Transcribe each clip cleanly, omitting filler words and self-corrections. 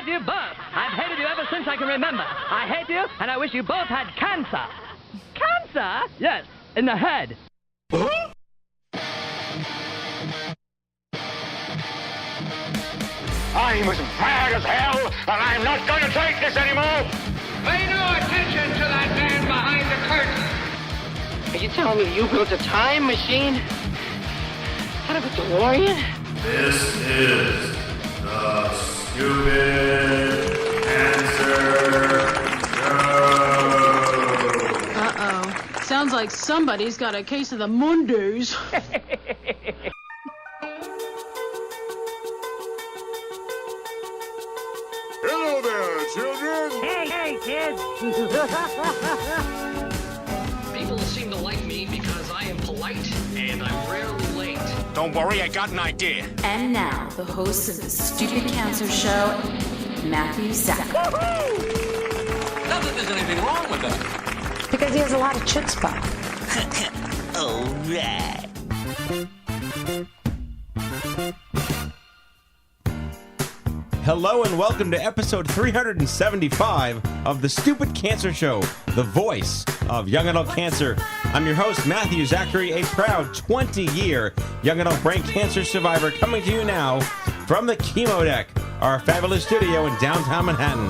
hate you both. I've hated you ever since I can remember. I hate you, and I wish you both had cancer. Cancer? Yes, in the head. I'm as mad as hell, and I'm not going to take this anymore. Pay no attention to that man behind the curtain. Are you telling me you built a time machine out of a DeLorean? This is the Stupid Cancer Show. Uh-oh. Sounds like somebody's got a case of the Mondays. Hello there, children. Hey, kids. People seem to like me because I am polite and I'm rarely late. Don't worry, I got an idea. And now, the host of the Stupid Cancer Show, Matthew Zach. Not that there's anything wrong with that. Because he has a lot of chutzpah. All right. Hello and welcome to episode 375 of the Stupid Cancer Show, the voice of young adult cancer. I'm your host, Matthew Zachary, a proud 20-year young adult brain cancer survivor, coming to you now from the Chemo Deck, our fabulous studio in downtown Manhattan.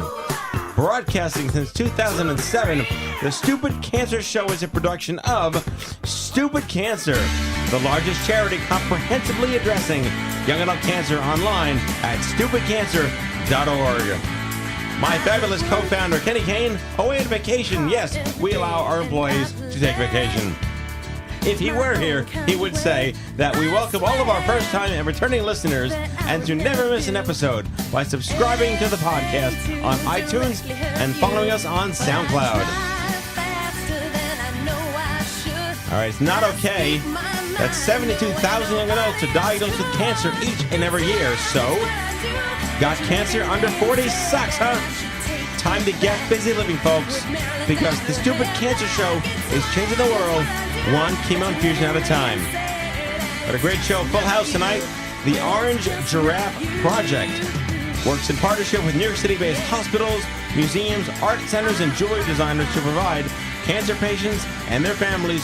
Broadcasting since 2007, the Stupid Cancer Show is a production of Stupid Cancer, the largest charity comprehensively addressing young adult cancer online at stupidcancer.org. My fabulous co-founder, Kenny Kane, away on vacation. Yes, we allow our employees to take vacation. If he were here, he would say that we welcome all of our first-time and returning listeners and to never miss an episode by subscribing to the podcast on iTunes and following us on SoundCloud. All right, it's not okay that 72,000 young adults are diagnosed with cancer each and every year. So, got cancer under 40 sucks, huh? Time to get busy living, folks, because the Stupid Cancer Show is changing the world one chemo infusion at a time. What a great show. Full house tonight. The Orange Giraffe Project works in partnership with New York City-based hospitals, museums, art centers, and jewelry designers to provide cancer patients and their families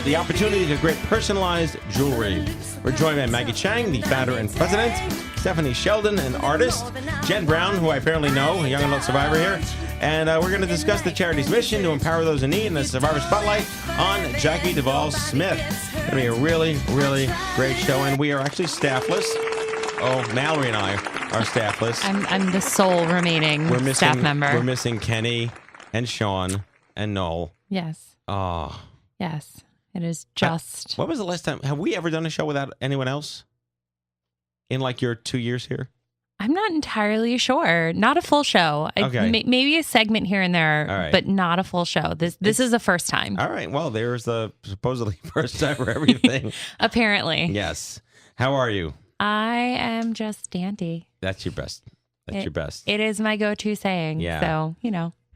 the opportunity to create personalized jewelry. We're joined by Maggie Chang, the founder and president, Stephanie Sheldon, an artist, Jen Brown, who I apparently know, a young adult survivor here, and we're going to discuss the charity's mission to empower those in need in the Survivor Spotlight on Jackie Duvall-Smith. It's going to be a really, really great show, and we are actually staffless. Oh, Mallory and I are staffless. I'm the sole remaining staff member. We're missing Kenny and Sean and Noel. Yes. Oh. Yes. It is just... When was the last time? Have we ever done a show without anyone else? In like your 2 years here? I'm not entirely sure. Not a full show. Okay. Maybe a segment here and there, right. But not a full show. This is the first time. All right. Well, there's the supposedly first time for everything. Apparently. Yes. How are you? I am just dandy. That's your best. That's your best. It is my go-to saying. Yeah. So,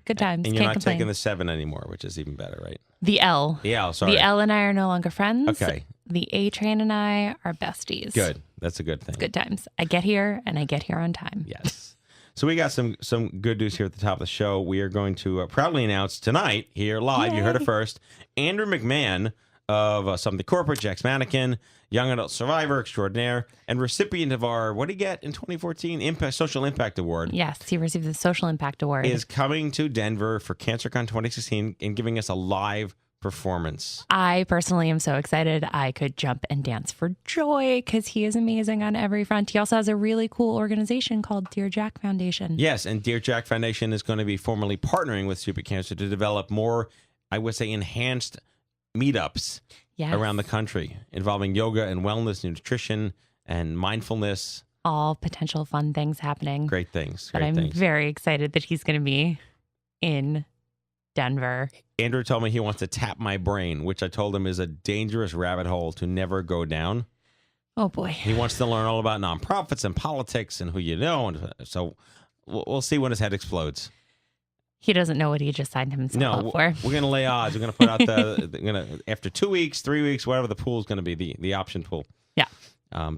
good times. And you're Can't not complain. taking the 7 anymore, which is even better, right? The L. The L, sorry. The L and I are no longer friends. Okay. The A train and I are besties. Good. That's a good thing. Good times. I get here and I get here on time. Yes. So we got some good news here at the top of the show. We are going to proudly announce tonight here live. Yay. You heard it first. Andrew McMahon of Something Corporate, Jack's Mannequin, young adult survivor extraordinaire, and recipient of our, what did he get in 2014? Social Impact Award. Yes, he received the Social Impact Award. Is coming to Denver for CancerCon 2016 and giving us a live performance. I personally am so excited I could jump and dance for joy because he is amazing on every front. He also has a really cool organization called Dear Jack Foundation. Yes, and Dear Jack Foundation is going to be formally partnering with Stupid Cancer to develop more, I would say, enhanced meetups around the country involving yoga and wellness, nutrition, and mindfulness. All potential fun things happening. Great things. But I'm very excited that he's going to be in Denver. Andrew told me he wants to tap my brain, which I told him is a dangerous rabbit hole to never go down. Oh, boy. He wants to learn all about nonprofits and politics and who you know. And so we'll see when his head explodes. He doesn't know what he just signed himself up for. We're going to lay odds. We're going to put out after 2 weeks, 3 weeks, whatever the pool is going to be, the option pool. Yeah.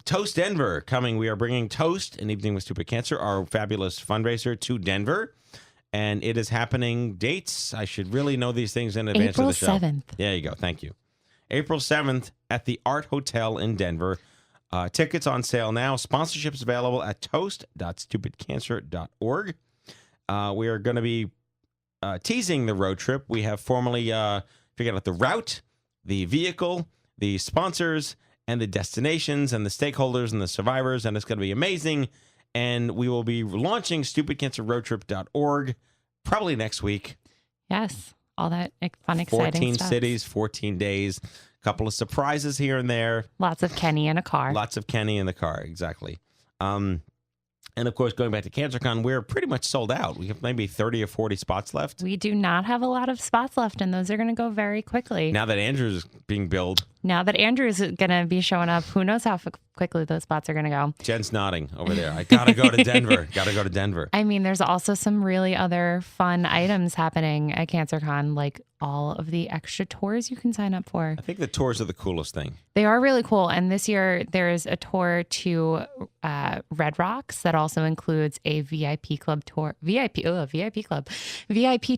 Toast Denver coming. We are bringing Toast, an Evening with Stupid Cancer, our fabulous fundraiser, to Denver. And it is happening. Dates, I should really know these things in advance of the show. April 7th. There you go. Thank you. April 7th at the Art Hotel in Denver. Tickets on sale now. Sponsorships available at toast.stupidcancer.org. We are going to be teasing the road trip. We have formally figured out the route, the vehicle, the sponsors, and the destinations, and the stakeholders, and the survivors, and it's going to be amazing. And we will be launching stupidcancerroadtrip.org probably next week. Yes. All that fun, exciting 14 stuff. cities, 14 days, a couple of surprises here and there. Lots of Kenny in a car. Lots of Kenny in the car, exactly. And, of course, going back to CancerCon, we're pretty much sold out. We have maybe 30 or 40 spots left. We do not have a lot of spots left, and those are going to go very quickly. Now that Andrew's being billed. Now that Andrew's going to be showing up, who knows how quickly those spots are going to go. Jen's nodding over there. I got to go to Denver. Got to go to Denver. I mean, there's also some really other fun items happening at CancerCon, like all of the extra tours you can sign up for. I think the tours are the coolest thing. They are really cool. And this year, there's a tour to Red Rocks that also includes a VIP club tour. VIP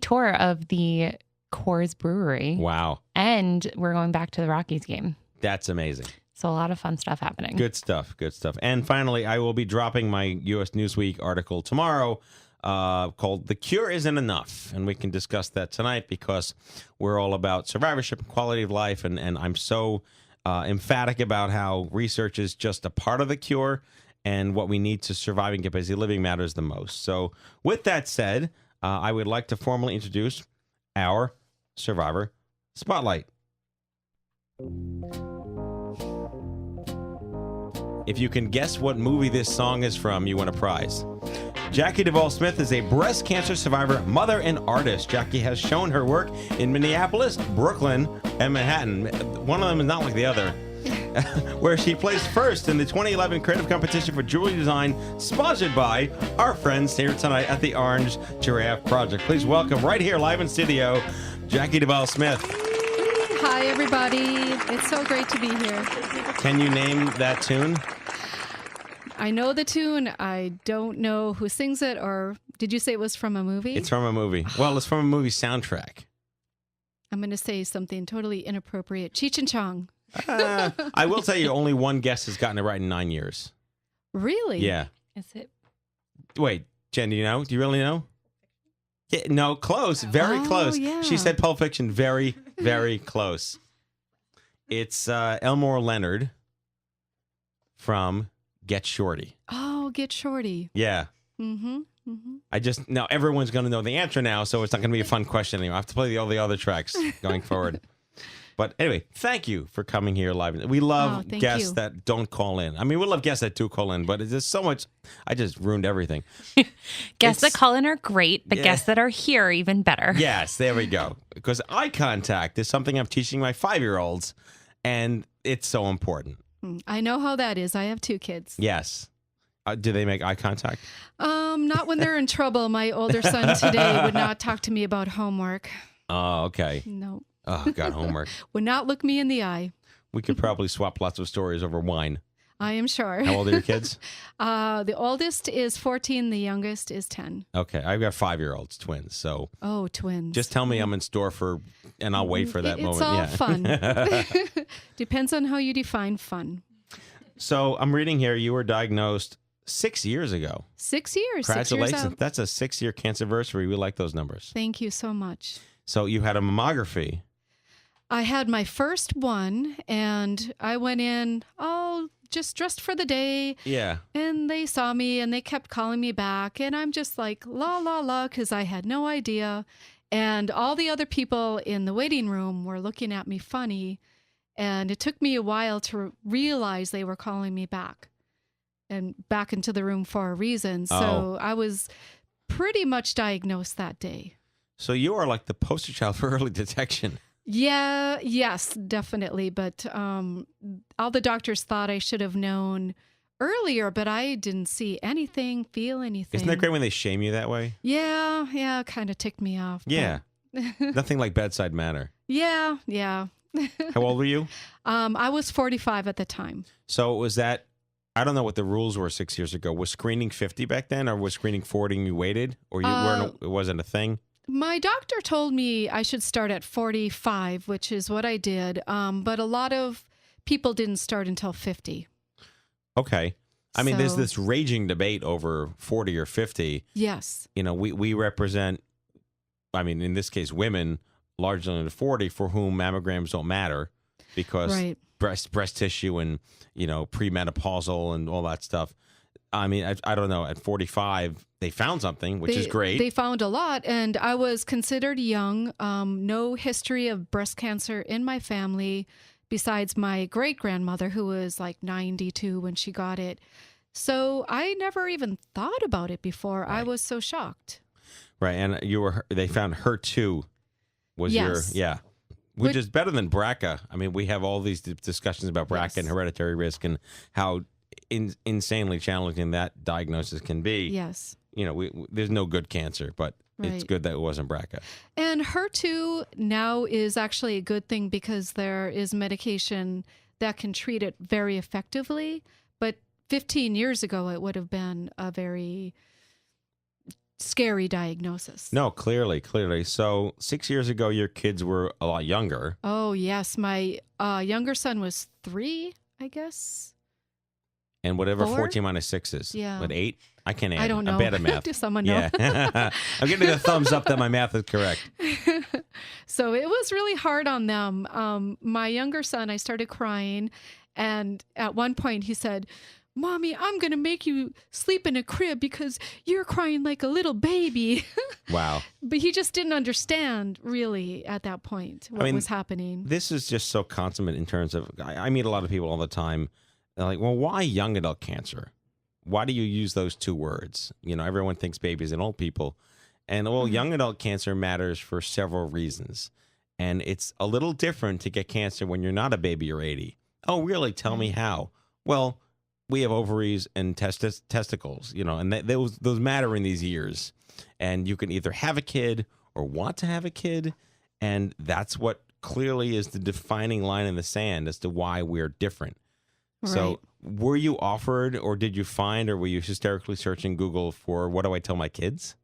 tour of the Coors Brewery. Wow. And we're going back to the Rockies game. That's amazing. So a lot of fun stuff happening. Good stuff. Good stuff. And finally, I will be dropping my U.S. Newsweek article tomorrow called The Cure Isn't Enough. And we can discuss that tonight because we're all about survivorship and quality of life. And I'm so emphatic about how research is just a part of the cure, and what we need to survive and get busy living matters the most. So with that said, I would like to formally introduce our Survivor Spotlight. If you can guess what movie this song is from, you win a prize. Jackie Duvall-Smith is a breast cancer survivor, mother, and artist. Jackie has shown her work in Minneapolis, Brooklyn, and Manhattan. One of them is not like the other. Where she placed first in the 2011 creative competition for jewelry design, sponsored by our friends here tonight at the Orange Giraffe Project. Please welcome right here, live in studio, Jackie Duvall-Smith. Hi, everybody. It's so great to be here. Can you name that tune? I know the tune. I don't know who sings it, or did you say it was from a movie? It's from a movie. Well, it's from a movie soundtrack. I'm going to say something totally inappropriate. Cheech and Chong. I will tell you, only one guest has gotten it right in 9 years. Really? Yeah. Is it? Wait, Jen, do you know? Do you really know? Yeah, no, close. Very close. Yeah. She said Pulp Fiction. Very, very close. It's Elmore Leonard from Get Shorty. Oh, Get Shorty. Yeah. Mm-hmm. Mm-hmm. Now everyone's going to know the answer now, so it's not going to be a fun question anymore. I have to play all the other tracks going forward. But anyway, thank you for coming here live. We love guests that don't call in. I mean, we love guests that do call in, but it's just so much. I just ruined everything. Guests that call in are great, but guests that are here are even better. Yes, there we go. Because eye contact is something I'm teaching my 5-year-olds, and it's so important. I know how that is. I have 2 kids. Yes. Do they make eye contact? Not when they're in trouble. My older son today would not talk to me about homework. Oh, okay. No. Oh, God, homework. Would not look me in the eye. We could probably swap lots of stories over wine. I am sure. How old are your kids? The oldest is 14. The youngest is 10. Okay. I've got 5-year-olds, twins. So. Oh, twins. Just tell me I'm in store and I'll wait for that moment. It's all fun. Depends on how you define fun. So I'm reading here, you were diagnosed 6 years ago. 6 years. Congratulations. 6 years out. That's a 6-year cancerversary. We like those numbers. Thank you so much. So you had a mammography. I had my first one, and I went in, just dressed for the day. Yeah. And they saw me, and they kept calling me back. And I'm just like, la, la, la, because I had no idea. And all the other people in the waiting room were looking at me funny. And it took me a while to realize they were calling me back and back into the room for a reason. So I was pretty much diagnosed that day. So you are like the poster child for early detection. Yeah, yes, definitely. But all the doctors thought I should have known earlier, but I didn't see anything, feel anything. Isn't that great when they shame you that way? Yeah, kind of ticked me off. Yeah. Nothing like bedside manner. Yeah. How old were you? I was 45 at the time. So was that, I don't know what the rules were 6 years ago. Was screening 50 back then, or was screening 40 and you waited? Or you weren't, it wasn't a thing? My doctor told me I should start at 45, which is what I did. But a lot of people didn't start until 50. Okay. I mean, there's So- this raging debate over 40 or 50. Yes. You know, we represent, I mean, in this case, women largely under 40 for whom mammograms don't matter because Right. breast tissue and, you know, premenopausal and all that stuff. I mean, I don't know. At 45, they found something, which is great. They found a lot, and I was considered young. No history of breast cancer in my family besides my great-grandmother, who was like 92 when she got it. So I never even thought about it before. Right. I was so shocked. Right. And they found HER2 was Yes. which is better than BRCA. I mean, we have all these discussions about BRCA Yes. and hereditary risk and how insanely challenging that diagnosis can be. Yes. You know, there's no good cancer, but it's Right. good that it wasn't BRCA. And HER2 now is actually a good thing because there is medication that can treat it very effectively. But 15 years ago, it would have been a very scary diagnosis. No, clearly. So 6 years ago, your kids were a lot younger. Oh, yes. My younger son was 3, I guess. And whatever 4? 14 minus 6 is. Yeah. What, 8? I can't add. I don't know. I'm bad at math. Does someone know? Yeah. I'm getting a thumbs up that my math is correct. So it was really hard on them. My younger son, I started crying. And at one point he said, "Mommy, I'm going to make you sleep in a crib because you're crying like a little baby." Wow. But he just didn't understand really at that point what was happening. This is just so consummate in terms of, I meet a lot of people all the time. They're like, well, why young adult cancer? Why do you use those two words? You know, everyone thinks babies and old people. And, well, young adult cancer matters for several reasons. And it's a little different to get cancer when you're not a baby or 80. Oh, really? Tell me how. Well, we have ovaries and testicles, you know, and those matter in these years. And you can either have a kid or want to have a kid. And that's what clearly is the defining line in the sand as to why we're different. Right. So were you offered, or did you find, or were you hysterically searching Google for what do I tell my kids?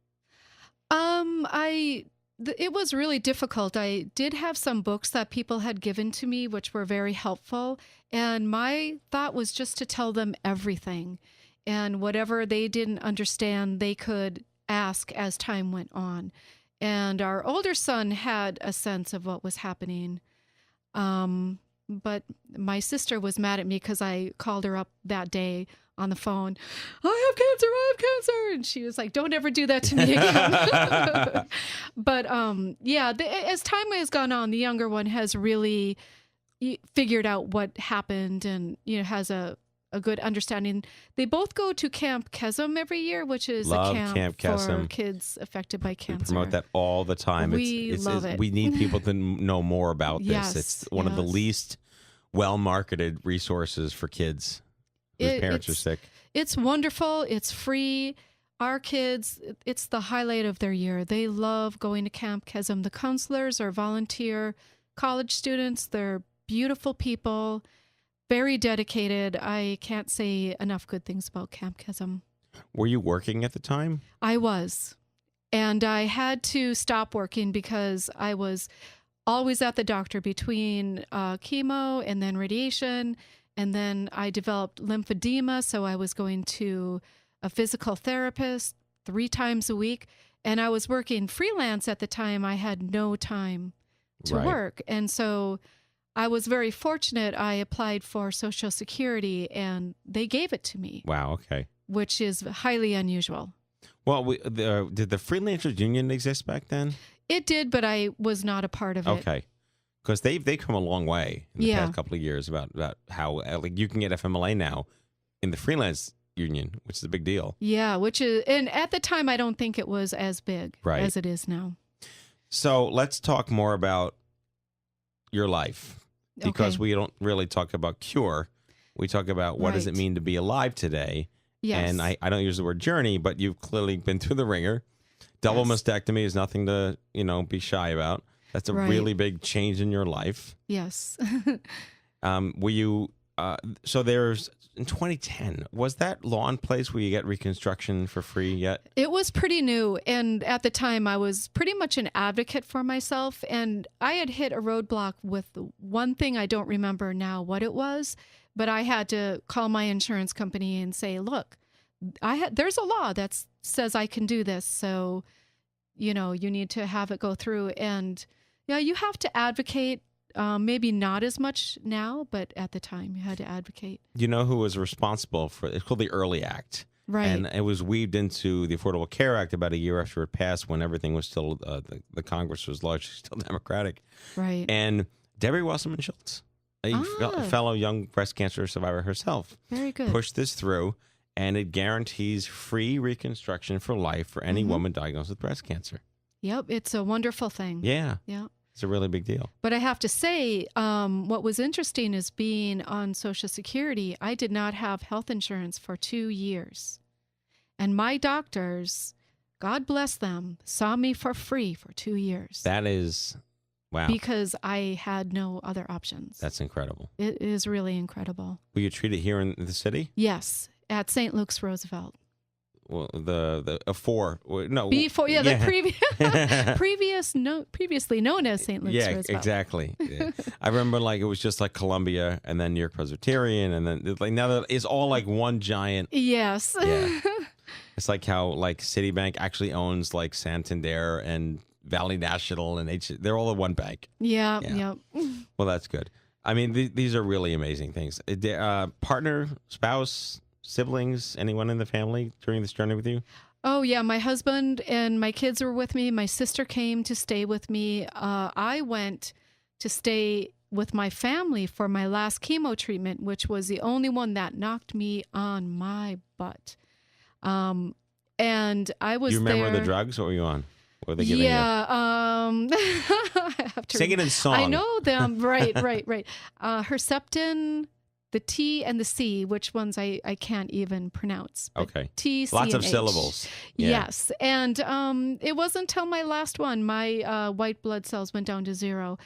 It was really difficult. I did have some books that people had given to me, which were very helpful. And my thought was just to tell them everything. And whatever they didn't understand, they could ask as time went on. And our older son had a sense of what was happening. But my sister was mad at me because I called her up that day on the phone. I have cancer. And she was like, don't ever do that to me again. But as time has gone on, the younger one has really figured out what happened and, you know, has a good understanding. They both go to Camp Kesem every year, which is Love a camp for Kesem. kids affected by cancer. We promote that all the time. We love it. We need people to know more about this. Yes, It's one of the yes. least well-marketed resources for kids whose parents are sick. It's wonderful. It's free. Our kids, it's the highlight of their year. They love going to Camp Kesem. The counselors are volunteer college students. They're beautiful people, very dedicated. I can't say enough good things about Camp Kesem. Were you working at the time? I was. And I had to stop working because I was always at the doctor between chemo and then radiation. And then I developed lymphedema, so I was going to a physical therapist 3 times a week. And I was working freelance at the time. I had no time to work. And so I was very fortunate. I applied for Social Security, and they gave it to me. Wow, okay. Which is highly unusual. Well, did the Freelancers Union exist back then? It did, but I was not a part of it. Okay. Because they've come a long way in the past couple of years about how like you can get FMLA now in the freelance union, which is a big deal. Yeah, and at the time I don't think it was as big as it is now. So let's talk more about your life, because we don't really talk about cure. We talk about what does it mean to be alive today. Yes. And I don't use the word journey, but you've clearly been through the ringer. Double mastectomy is nothing to, be shy about. That's a really big change in your life. Yes. Were you, so there's, in 2010, was that law in place where you get reconstruction for free yet? It was pretty new. And at the time, I was pretty much an advocate for myself. And I had hit a roadblock with one thing. I don't remember now what it was, but I had to call my insurance company and say, look, there's a law that says I can do this. So, you need to have it go through. And yeah, you have to advocate. Maybe not as much now, but at the time you had to advocate. You know who was responsible for it? It's called the Early Act. Right. And it was weaved into the Affordable Care Act about a year after it passed, when everything was still, the Congress was largely still Democratic. Right. And Debbie Wasserman Schultz, a fellow young breast cancer survivor herself, very good, pushed this through, and it guarantees free reconstruction for life for any woman diagnosed with breast cancer. Yep. It's a wonderful thing. Yeah. Yeah. It's a really big deal. But I have to say, what was interesting is being on Social Security, I did not have health insurance for 2 years. And my doctors, God bless them, saw me for free for 2 years. That is, wow. Because I had no other options. That's incredible. It is really incredible. Were you treated here in the city? Yes, at St. Luke's Roosevelt. Well, the previously known as St. Luke's Roosevelt. Yeah, exactly. Yeah. I remember it was just like Columbia and then New York Presbyterian, and then now that it's all like one giant. Yes. Yeah. It's like how Citibank actually owns Santander and Valley National, and they're all in one bank. Yeah. Yep. Well, that's good. I mean, these are really amazing things. Partner, spouse, siblings, anyone in the family during this journey with you? Oh, yeah. My husband and my kids were with me. My sister came to stay with me. I went to stay with my family for my last chemo treatment, which was the only one that knocked me on my butt. And I was there. You remember the drugs? What were you on? What were they giving you? I have to sing it in song. I know them. Right. Herceptin, the T and the C, which ones I can't even pronounce. Okay. T, C, lots and of H. syllables. Yeah. Yes. And it wasn't until my last one, my white blood cells went down to 0.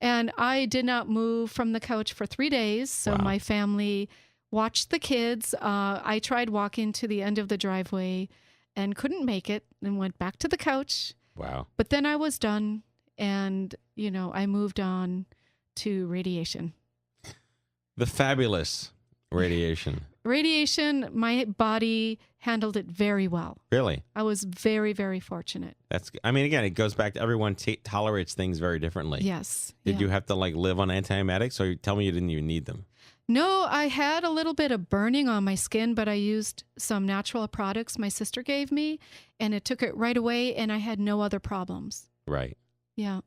And I did not move from the couch for 3 days. So my family watched the kids. I tried walking to the end of the driveway and couldn't make it and went back to the couch. Wow. But then I was done, and, I moved on to radiation. The fabulous radiation. Radiation, my body handled it very well. Really? I was very, very fortunate. Again, it goes back to everyone tolerates things very differently. Yes. Did you have to live on antiemetics, or tell me you didn't even need them? No, I had a little bit of burning on my skin, but I used some natural products my sister gave me, and it took it right away, and I had no other problems. Right. Yeah.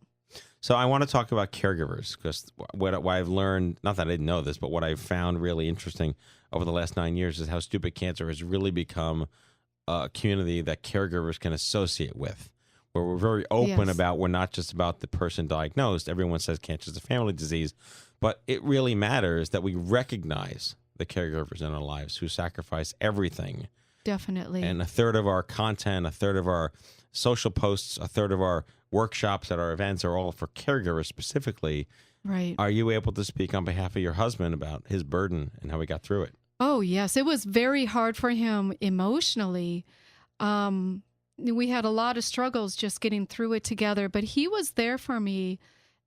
So I want to talk about caregivers, because what I've learned, not that I didn't know this, but what I've found really interesting over the last 9 years is how Stupid Cancer has really become a community that caregivers can associate with, where we're very open about, we're not just about the person diagnosed. Everyone says cancer is a family disease, but it really matters that we recognize the caregivers in our lives who sacrifice everything. Definitely. And a third of our content, a third of our social posts, a third of our workshops at our events are all for caregivers specifically. Right. Are you able to speak on behalf of your husband about his burden and how he got through it? Oh, yes. It was very hard for him emotionally. We had a lot of struggles just getting through it together, but he was there for me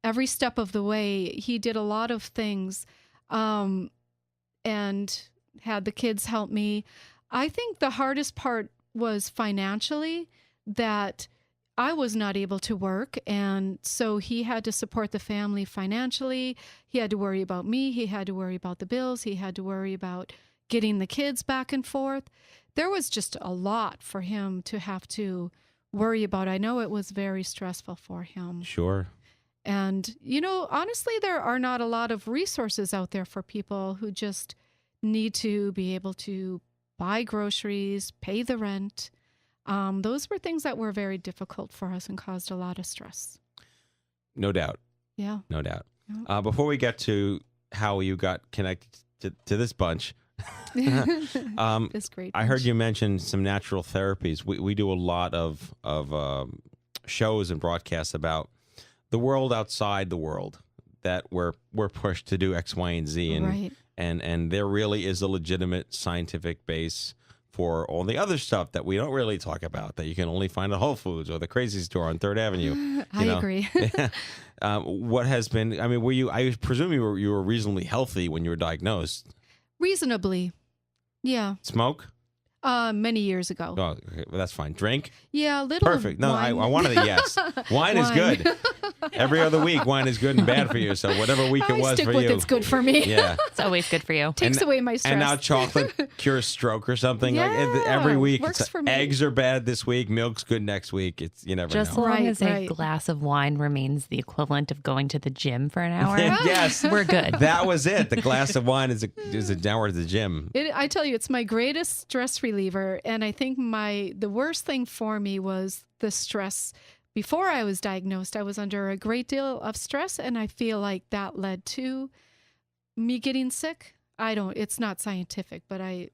every step of the way. He did a lot of things and had the kids help me. I think the hardest part was financially, that I was not able to work, and so he had to support the family financially. He had to worry about me. He had to worry about the bills. He had to worry about getting the kids back and forth. There was just a lot for him to have to worry about. I know it was very stressful for him. Sure. And, honestly, there are not a lot of resources out there for people who just need to be able to buy groceries, pay the rent. Those were things that were very difficult for us and caused a lot of stress. No doubt. Yeah. No doubt. Yeah. Before we get to how you got connected to this bunch, this great bunch. I heard you mention some natural therapies. We do a lot of shows and broadcasts about the world outside the world that we're pushed to do X, Y, and Z, and Right. and there really is a legitimate scientific base for all the other stuff that we don't really talk about, that you can only find at Whole Foods or the Crazy Store on 3rd Avenue. I agree. What has been? I mean, were you? I presume you were reasonably healthy when you were diagnosed. Reasonably. Yeah. Smoke? Many years ago. Oh, okay, well, that's fine. Drink? Yeah, a little. Perfect. No, I wine. wanted a yes. Wine is good. Every other week, wine is good and bad for you. So whatever week it was stick for with you, it's good for me. Yeah, It's always good for you. Takes away my stress. And now chocolate cures stroke or something. Yeah, like every week, works it's for me. eggs are bad this week. Milk's good next week. It's you never Just know. as long Right, as a right. glass of wine remains the equivalent of going to the gym for an hour. Yes, We're good. That was it. The glass of wine is a downward to the gym. I tell you, it's my greatest stress reliever, and I think the worst thing for me was the stress. Before I was diagnosed, I was under a great deal of stress, and I feel like that led to me getting sick. It's not scientific, but I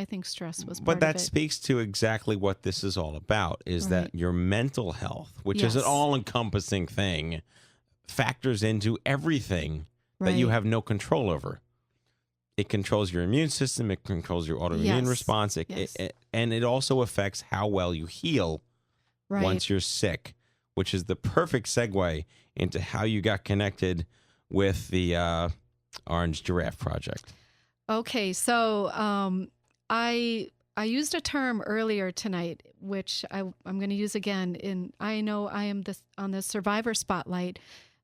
think stress was part But of that it. speaks to exactly what this is all about, is that your mental health, which is an Yes. all-encompassing thing, factors into everything that you Right. have no control over. It controls your immune system. It controls your autoimmune Yes. response. Yes. And it also affects how well you heal Right. once you're sick, which is the perfect segue into how you got connected with the Orange Giraffe Project. Okay, so I used a term earlier tonight, which I'm going to use again. I know I am on the survivor spotlight,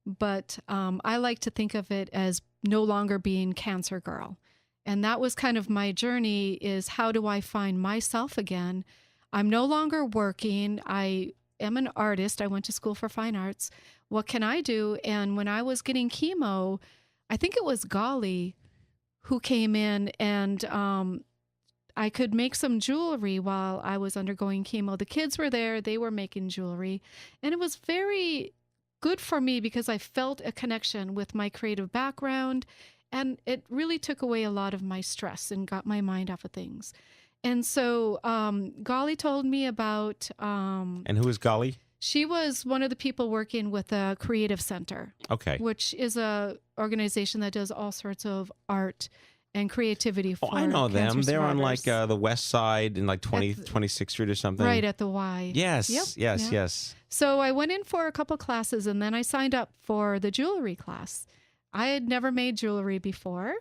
but I like to think of it as no longer being cancer girl. And that was kind of my journey, is how do I find myself again? I'm no longer working. I am an artist. I went to school for fine arts. What can I do? And when I was getting chemo, I think it was Golly who came in, and I could make some jewelry while I was undergoing chemo. The kids were there. They were making jewelry. And it was very good for me because I felt a connection with my creative background, and it really took away a lot of my stress and got my mind off of things. And so Golly told me about... And who is Golly? She was one of the people working with the Creative Center. Okay. Which is a organization that does all sorts of art and creativity for I know them. cancer They're on like survivors. the west side in like 26th Street or something. Right at the Y. Yes, Yep, yes, yep. yes. So I went in for a couple classes, and then I signed up for the jewelry class. I had never made jewelry before,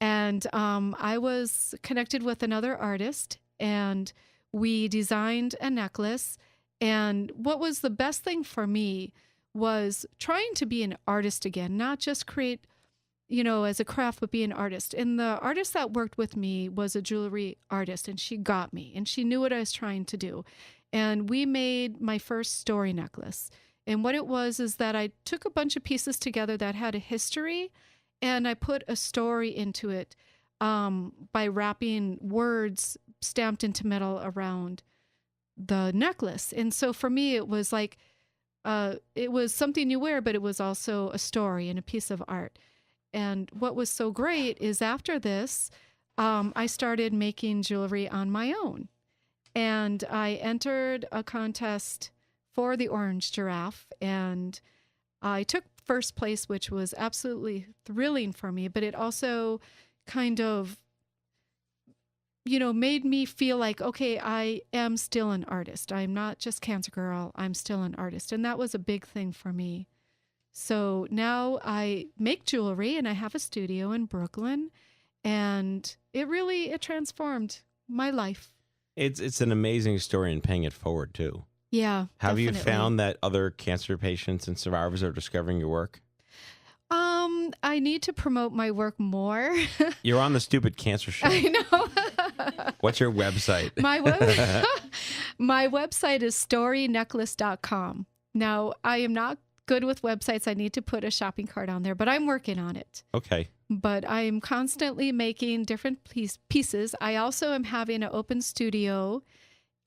and I was connected with another artist, and we designed a necklace. And what was the best thing for me was trying to be an artist again, not just create, as a craft, but be an artist. And the artist that worked with me was a jewelry artist, and she got me, and she knew what I was trying to do. And we made my first story necklace. And what it was is that I took a bunch of pieces together that had a history, and I put a story into it by wrapping words stamped into metal around the necklace. And so for me, it was like, it was something you wear, but it was also a story and a piece of art. And what was so great is after this, I started making jewelry on my own. And I entered a contest for the Orange Giraffe, and I took first place, which was absolutely thrilling for me, but it also kind of, made me feel like, okay, I am still an artist. I'm not just cancer girl. I'm still an artist. And that was a big thing for me. So now I make jewelry, and I have a studio in Brooklyn, and it transformed my life. It's an amazing story and paying it forward too. Yeah. Have you definitely. found that other cancer patients and survivors are discovering your work? I need to promote my work more. You're on the Stupid Cancer Show. I know. What's your website? My website is storynecklace.com. Now, I am not good with websites. I need to put a shopping cart on there, but I'm working on it. Okay. But I am constantly making different pieces. I also am having an open studio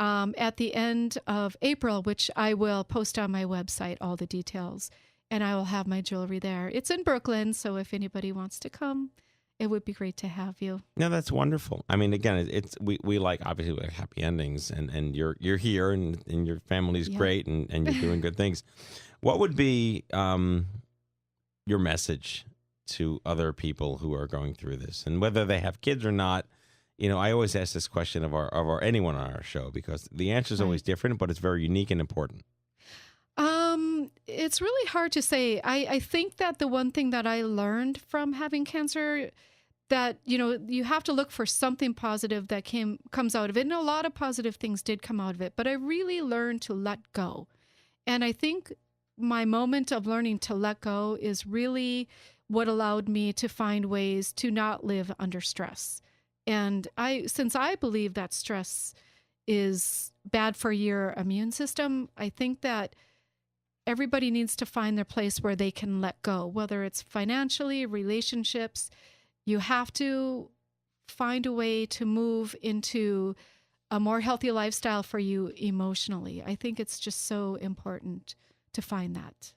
at the end of April, which I will post on my website, all the details, and I will have my jewelry there. It's in Brooklyn, so if anybody wants to come, it would be great to have you. No, that's wonderful. I mean, again, we like, obviously we like happy endings, and you're here, and your family's Yeah. great, and you're doing good things. What would be your message to other people who are going through this, and whether they have kids or not? You know, I always ask this question of our anyone on our show because the answer is always different, but it's very unique and important. It's really hard to say. I think that the one thing that I learned from having cancer, that, you know, you have to look for something positive that comes out of it. And a lot of positive things did come out of it, but I really learned to let go. And I think my moment of learning to let go is really what allowed me to find ways to not live under stress. And since I believe that stress is bad for your immune system, I think that everybody needs to find their place where they can let go, whether it's financially, relationships. You have to find a way to move into a more healthy lifestyle for you emotionally. I think it's just so important to find that.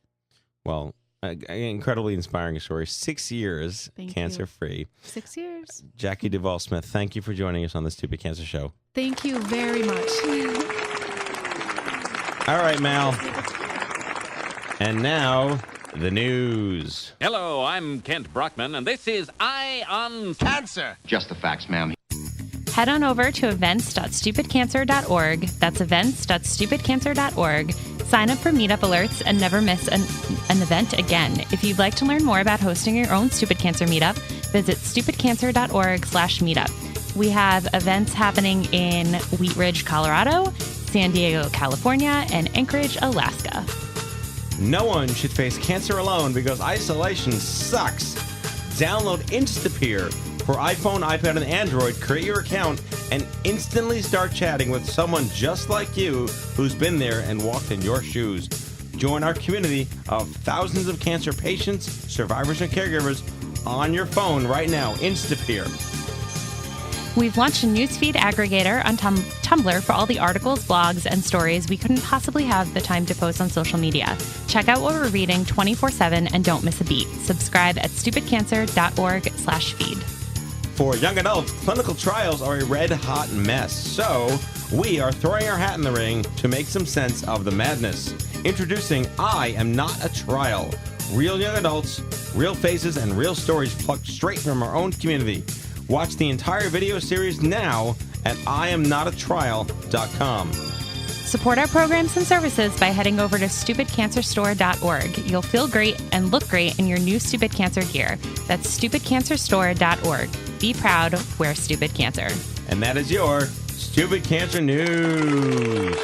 Well, incredibly inspiring story. 6 years cancer-free. 6 years. Jackie Duvall-Smith, thank you for joining us on the Stupid Cancer Show. Thank you very much. All right, Mal. And now, the news. Hello, I'm Kent Brockman, and this is Eye on Cancer. Just the facts, ma'am. Head on over to events.stupidcancer.org. That's events.stupidcancer.org. Sign up for meetup alerts and never miss an event again. If you'd like to learn more about hosting your own Stupid Cancer meetup, visit stupidcancer.org/meetup. We have events happening in Wheat Ridge, Colorado, San Diego, California, and Anchorage, Alaska. No one should face cancer alone because isolation sucks. Download Instapeer for iPhone, iPad, and Android. Create your account and instantly start chatting with someone just like you who's been there and walked in your shoes. Join our community of thousands of cancer patients, survivors, and caregivers on your phone right now. Instapeer. We've launched a newsfeed aggregator on Tumblr for all the articles, blogs, and stories we couldn't possibly have the time to post on social media. Check out what we're reading 24/7 and don't miss a beat. Subscribe at stupidcancer.org/feed. For young adults, clinical trials are a red-hot mess, so we are throwing our hat in the ring to make some sense of the madness. Introducing I Am Not a Trial. Real young adults, real faces, and real stories plucked straight from our own community. Watch the entire video series now at IamNotATrial.com. Support our programs and services by heading over to stupidcancerstore.org. You'll feel great and look great in your new Stupid Cancer gear. That's stupidcancerstore.org. Be proud, wear Stupid Cancer. And that is your Stupid Cancer News.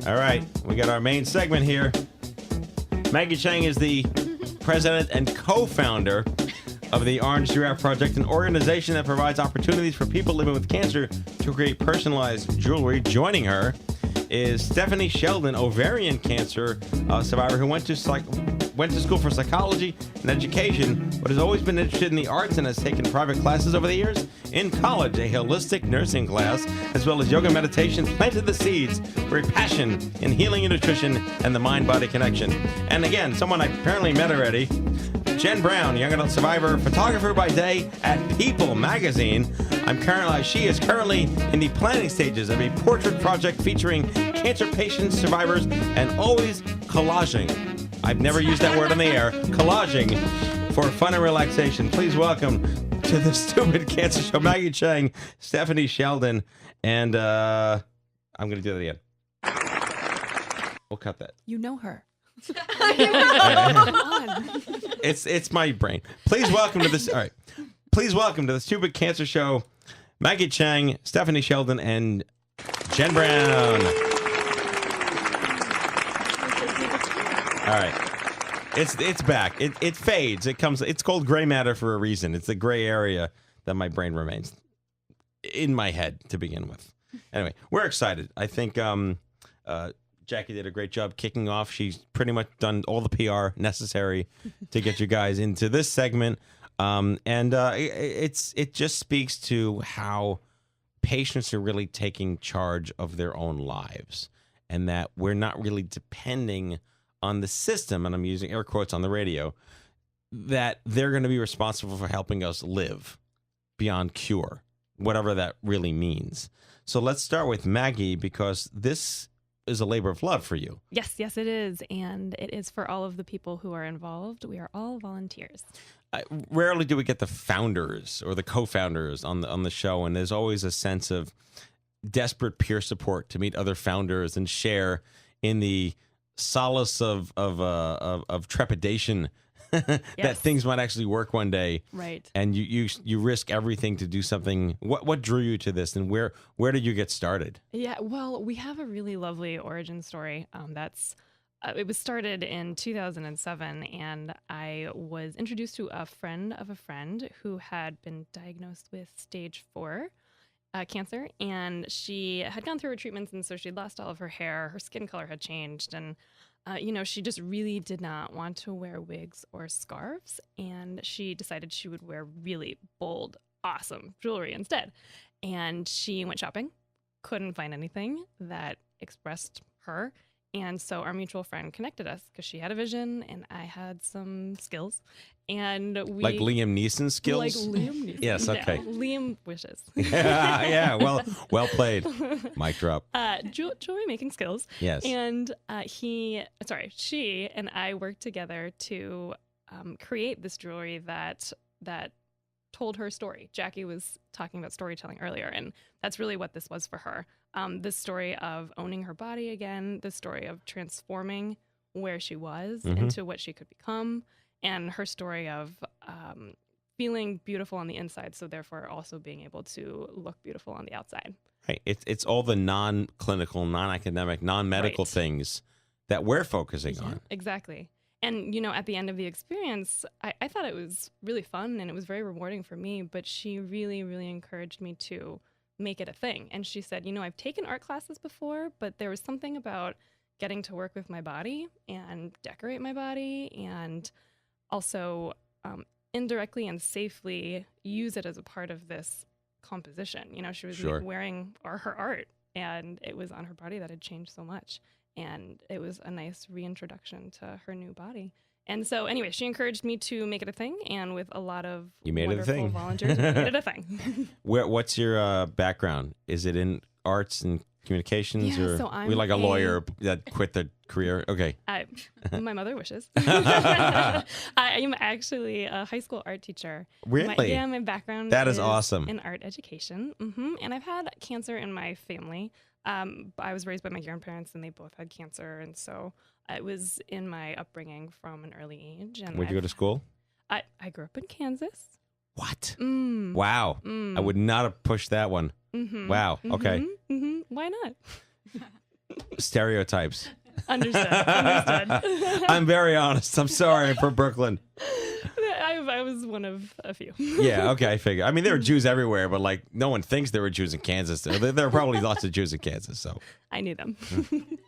All right, we got our main segment here. Maggie Chang is the president and co-founder of the Orange Giraffe Project, an organization that provides opportunities for people living with cancer to create personalized jewelry. Joining her is Stephanie Sheldon, ovarian cancer survivor who went to school for psychology and education, but has always been interested in the arts and has taken private classes over the years. In college, a holistic nursing class, as well as yoga meditation, planted the seeds for a passion in healing and nutrition and the mind-body connection. And again, someone I apparently met already, Jen Brown, young adult survivor, photographer by day at People magazine. She is currently in the planning stages of a portrait project featuring cancer patients, survivors, and always collaging. I've never used that word on the air. Collaging for fun and relaxation. Please welcome to the Stupid Cancer Show, Maggie Chang, Stephanie Sheldon, and I'm going to do that again. We'll cut that. You know her. It's my brain. Please welcome to this. All right. Please welcome to the Stupid Cancer Show, Maggie Chang, Stephanie Sheldon, and Jen Brown. All right. It's back. It fades. It's called gray matter for a reason. It's the gray area that my brain remains in my head to begin with. Anyway, we're excited. I think Jackie did a great job kicking off. She's pretty much done all the PR necessary to get you guys into this segment. It just speaks to how patients are really taking charge of their own lives, and that we're not really depending on the system, and I'm using air quotes on the radio, that they're going to be responsible for helping us live beyond cure. whatever that really means. So let's start with Maggie, because this is a labor of love for you. Yes, it is. And it is for all of the people who are involved. We are all volunteers. Rarely do we get the founders or the co-founders on the show, and there's always a sense of desperate peer support to meet other founders and share in the solace of trepidation that things might actually work one day. Right. And you risk everything to do something. What drew you to this, and where did you get started? Yeah, well, we have a really lovely origin story. It was started in 2007, and I was introduced to a friend of a friend who had been diagnosed with stage 4 cancer, and she had gone through her treatments, and so she'd lost all of her hair, her skin color had changed, and she just really did not want to wear wigs or scarves, and she decided she would wear really bold, awesome jewelry instead. And she went shopping, couldn't find anything that expressed her. And so our mutual friend connected us because she had a vision and I had some skills. And we Like Liam Neeson skills? Like Liam Neeson. Yes, okay. No, Liam wishes. Yeah, well played. Mic drop. Jewelry making skills. Yes. And she and I worked together to create this jewelry that told her story. Jackie was talking about storytelling earlier, and that's really what this was for her. This story of owning her body again, the story of transforming where she was into what she could become, and her story of feeling beautiful on the inside, so therefore also being able to look beautiful on the outside. Right. It's all the non-clinical, non-academic, non-medical things that we're focusing on. Exactly. And, at the end of the experience, I thought it was really fun and it was very rewarding for me, but she really, really encouraged me to make it a thing. And she said, I've taken art classes before, but there was something about getting to work with my body and decorate my body and also indirectly and safely use it as a part of this composition. She was wearing her art, and it was on her body that had changed so much. And it was a nice reintroduction to her new body. And so anyway, she encouraged me to make it a thing. And with a lot of wonderful volunteers, we made it a thing. What's your background? Is it in arts and communications? Yeah, or so I'm we like a lawyer that quit the career? Okay. My mother wishes. I am actually a high school art teacher. Really? My background that is awesome. In art education. And I've had cancer in my family. I was raised by my grandparents, and they both had cancer, and so it was in my upbringing from an early age. And where'd you go to school? I grew up in Kansas. What? Wow. I would not have pushed that one. Wow. Okay. Why not? Stereotypes. Understood. I'm very honest. I'm sorry for Brooklyn. I was one of a few. Yeah, okay, I figure. I mean, there are Jews everywhere, but no one thinks there were Jews in Kansas. There are probably lots of Jews in Kansas, so. I knew them. It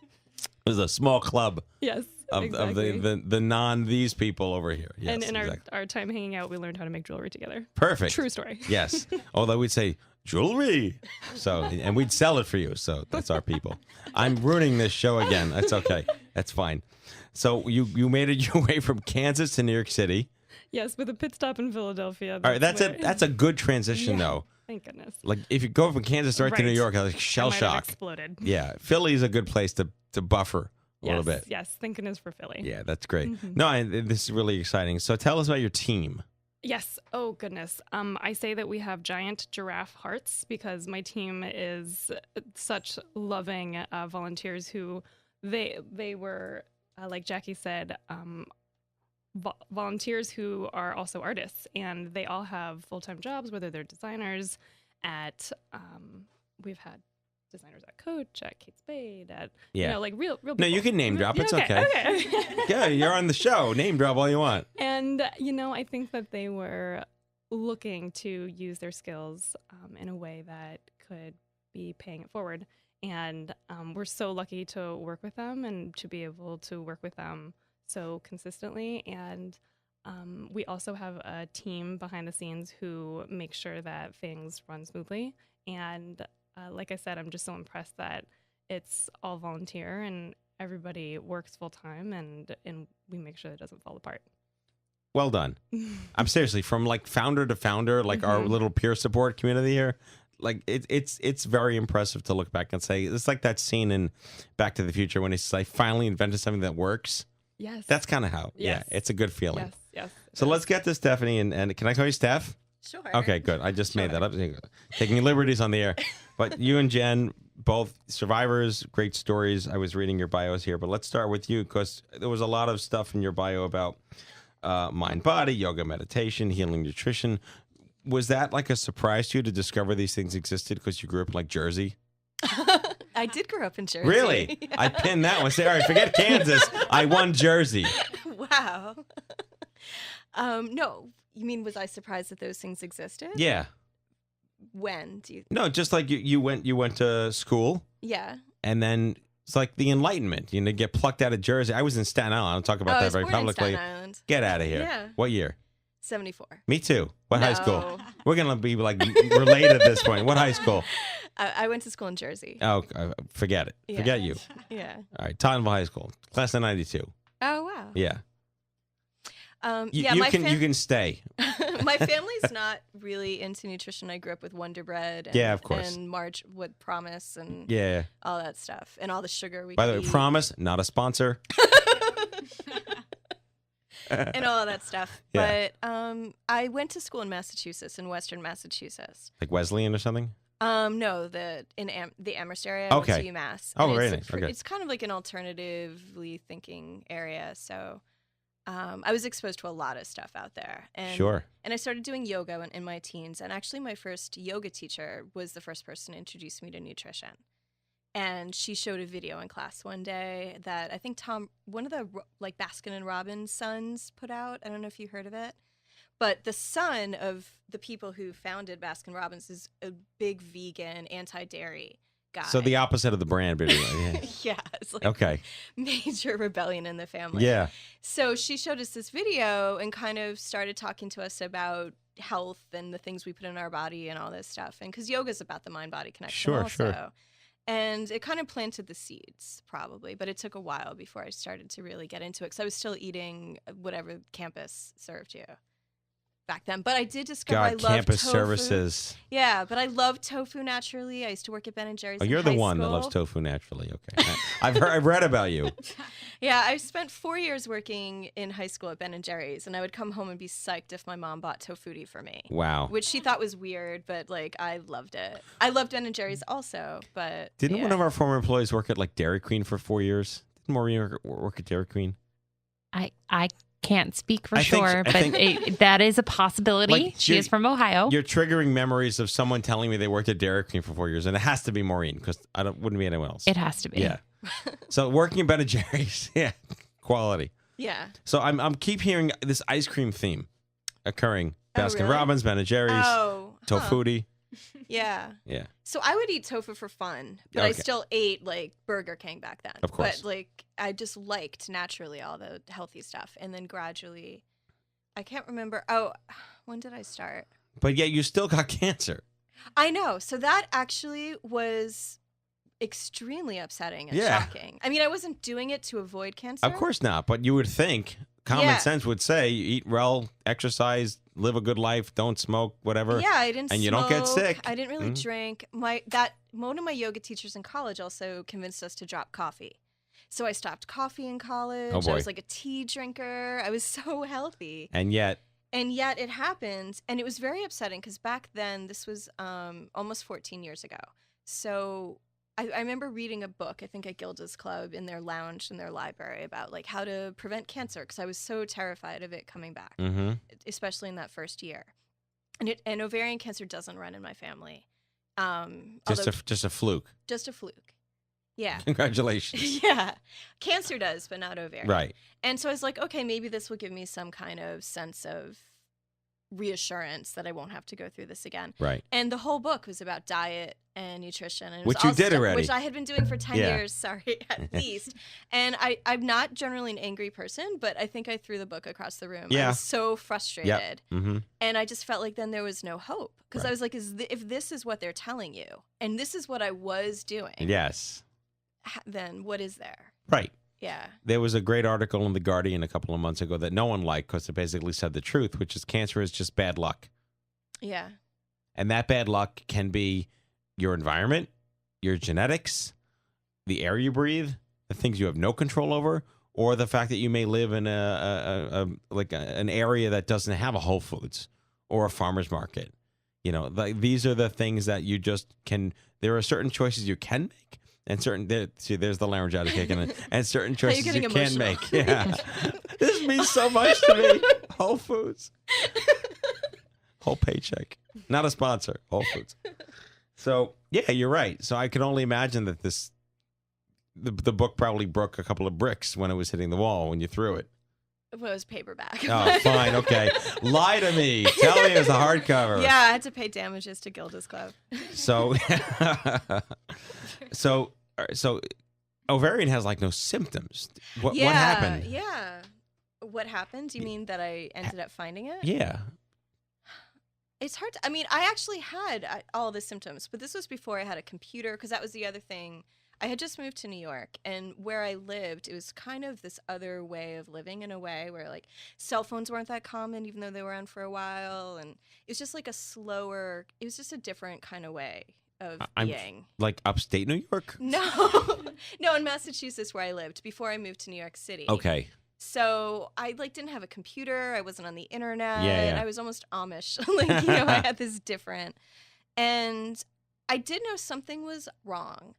was a small club. Yes, of the non-these people over here. Yes, and in our time hanging out, we learned how to make jewelry together. Perfect. True story. Yes. Although we'd say, jewelry. So, and we'd sell it for you. So that's our people. I'm ruining this show again. That's okay. That's fine. So you made it your way from Kansas to New York City. Yes, with a pit stop in Philadelphia. All right, that's a good transition, though. Thank goodness. Like if you go from Kansas right to New York, I was like shell shock. Exploded. Yeah, Philly's a good place to buffer a little bit. Yes, thank goodness for Philly. Yeah, that's great. No, this is really exciting. So tell us about your team. Yes. Oh goodness. I say that we have giant giraffe hearts because my team is such loving volunteers who they were like Jackie said. Volunteers who are also artists, and they all have full-time jobs, whether they're designers at we've had designers at Coach, at Kate Spade, at real people. No, you can name drop. It's okay. Okay. Yeah, you're on the show. Name drop all you want. And I think that they were looking to use their skills in a way that could be paying it forward. And we're so lucky to work with them and to be able to work with them so consistently. And we also have a team behind the scenes who make sure that things run smoothly. And like I said, I'm just so impressed that it's all volunteer and everybody works full time and we make sure it doesn't fall apart. well done. I'm seriously, from like founder to founder, like our little peer support community here. Like it's very impressive to look back and say it's like that scene in Back to the Future when it's like finally invented something that works. Yes. That's kind of how. Yes. Yeah, it's a good feeling. Yes. So let's get to Stephanie and can I call you Steph? Sure. Okay, good. I just made that up. Taking liberties on the air. But you and Jen, both survivors, great stories. I was reading your bios here, but let's start with you because there was a lot of stuff in your bio about mind, body, yoga, meditation, healing, nutrition. Was that like a surprise to you to discover these things existed because you grew up in like Jersey? I did grow up in Jersey. Really? Yeah. I pinned that one. Say, all right, forget Kansas. I won Jersey. Wow. No, you mean was I surprised that those things existed? Yeah. When do you? No, just like you went to school. Yeah. And then it's like the Enlightenment. You know, get plucked out of Jersey. I was in Staten Island. I'll talk about that very publicly. In Staten Island. Get out of here. Yeah. What year? 74. Me too. What high No. school? We're gonna be like related at this point. What high school? I went to school in Jersey. Oh, forget it. Yeah. Forget you. Yeah. All right, Tottenville High School, class of '92. Oh wow. Yeah. You my you can stay. My family's not really into nutrition. I grew up with Wonder Bread. And, Yeah, of course. And March with Promise and Yeah. all that stuff and all the sugar we. By the could way, eat. Promise, not a sponsor. And all of that stuff. Yeah. But I went to school in Massachusetts, in Western Massachusetts. Like Wesleyan or something. No, the Amherst area. I Okay. went to UMass. Oh, And very it's nice. Okay. It's kind of like an alternatively thinking area. So I was exposed to a lot of stuff out there. And, Sure. And I started doing yoga in my teens. And actually, my first yoga teacher was the first person to introduce me to nutrition. And she showed a video in class one day that I think one of the like Baskin and Robbins sons put out. I don't know if you heard of it. But the son of the people who founded Baskin Robbins is a big vegan, anti-dairy guy. So the opposite of the brand, but yeah. Yeah, it's like Okay. major rebellion in the family. Yeah. So she showed us this video and kind of started talking to us about health and the things we put in our body and all this stuff. And because yoga is about the mind-body connection Sure, also. sure. And it kind of planted the seeds, probably, but it took a while before I started to really get into it because I was still eating whatever campus served you back then. But I did discover I God, love campus tofu. services. Yeah, but I love tofu naturally. I used to work at Ben & Jerry's. Oh, in you're the high one that school. loves tofu naturally. Okay. I've read about you. Yeah, I spent 4 years working in high school at Ben & Jerry's, and I would come home and be psyched if my mom bought tofutti for me. Wow. Which she thought was weird, but like I loved it. I loved Ben & Jerry's also, but Didn't yeah. one of our former employees work at like Dairy Queen for 4 years? Didn't Maureen work at Dairy Queen? I can't speak for I think- sure, I but think- that is a possibility. Like, She you're- is from Ohio. You're triggering memories of someone telling me they worked at Dairy Queen for 4 years, and it has to be Maureen because wouldn't be anyone else. It has to be. Yeah. So working at Ben & Jerry's, yeah, quality. Yeah. So I'm keep hearing this ice cream theme occurring. Oh, Baskin really? Robbins, Ben & Jerry's, Oh, huh. tofutti. Yeah. Yeah. So I would eat tofu for fun, but I Okay. still ate like Burger King back then. Of course. But like I just liked naturally all the healthy stuff, and then gradually, I can't remember. Oh, when did I start? But yet you still got cancer. I know. So that actually was extremely upsetting and Yeah. shocking. I mean, I wasn't doing it to avoid cancer. Of course not. But you would think common Yeah. sense would say you eat well, exercise, live a good life, don't smoke, whatever. Yeah, I didn't And you smoke. don't get sick. I didn't really Mhm. drink. One of my yoga teachers in college also convinced us to drop coffee. So I stopped coffee in college. Oh, boy. I was like a tea drinker. I was so healthy. And yet, And yet it happened, and it was very upsetting because back then, this was almost 14 years ago. So I remember reading a book, I think at Gilda's Club, in their lounge in their library about like how to prevent cancer because I was so terrified of it coming back, especially in that first year. And ovarian cancer doesn't run in my family. just a fluke. Just a fluke. Yeah. Congratulations. Yeah. Cancer does, but not ovarian. Right. And so I was like, okay, maybe this will give me some kind of sense of reassurance that I won't have to go through this again. Right. And the whole book was about diet and nutrition. And it Which was you all did stuff- already. Which I had been doing for 10 Yeah. years, at least. And I'm not generally an angry person, but I think I threw the book across the room. I Yeah. was so frustrated. Mm-hmm. And I just felt like then there was no hope. Because Right. I was like, if this is what they're telling you, and this is what I was doing, Yes. then what is there? Right. Yeah. There was a great article in The Guardian a couple of months ago that no one liked because it basically said the truth, which is cancer is just bad luck. Yeah. And that bad luck can be your environment, your genetics, the air you breathe, the things you have no control over, or the fact that you may live in an area that doesn't have a Whole Foods or a farmer's market. You know, these are the things that you just can. There are certain choices you can make, and there's the laryngitis kicking in, and certain choices you can make. Yeah, this means so much to me. Whole Foods, whole paycheck, not a sponsor. Whole Foods. So yeah, you're right. So I can only imagine that the book probably broke a couple of bricks when it was hitting the wall when you threw it. It was paperback. Oh, fine. Okay. Lie to me. Tell me it was a hardcover. Yeah, I had to pay damages to Gilda's Club. So ovarian has like no symptoms. What happened? Yeah. What happened? You mean that I ended up finding it? Yeah. It's hard to, I mean, I actually had all the symptoms, but this was before I had a computer, because that was the other thing. I had just moved to New York, and where I lived, it was kind of this other way of living in a way where, like, cell phones weren't that common, even though they were around for a while, and it was just like it was just a different kind of way of being. Like upstate New York? No, in Massachusetts where I lived before I moved to New York City. Okay. So I didn't have a computer. I wasn't on the internet. Yeah. I was almost Amish. I had this different, and I did know something was wrong.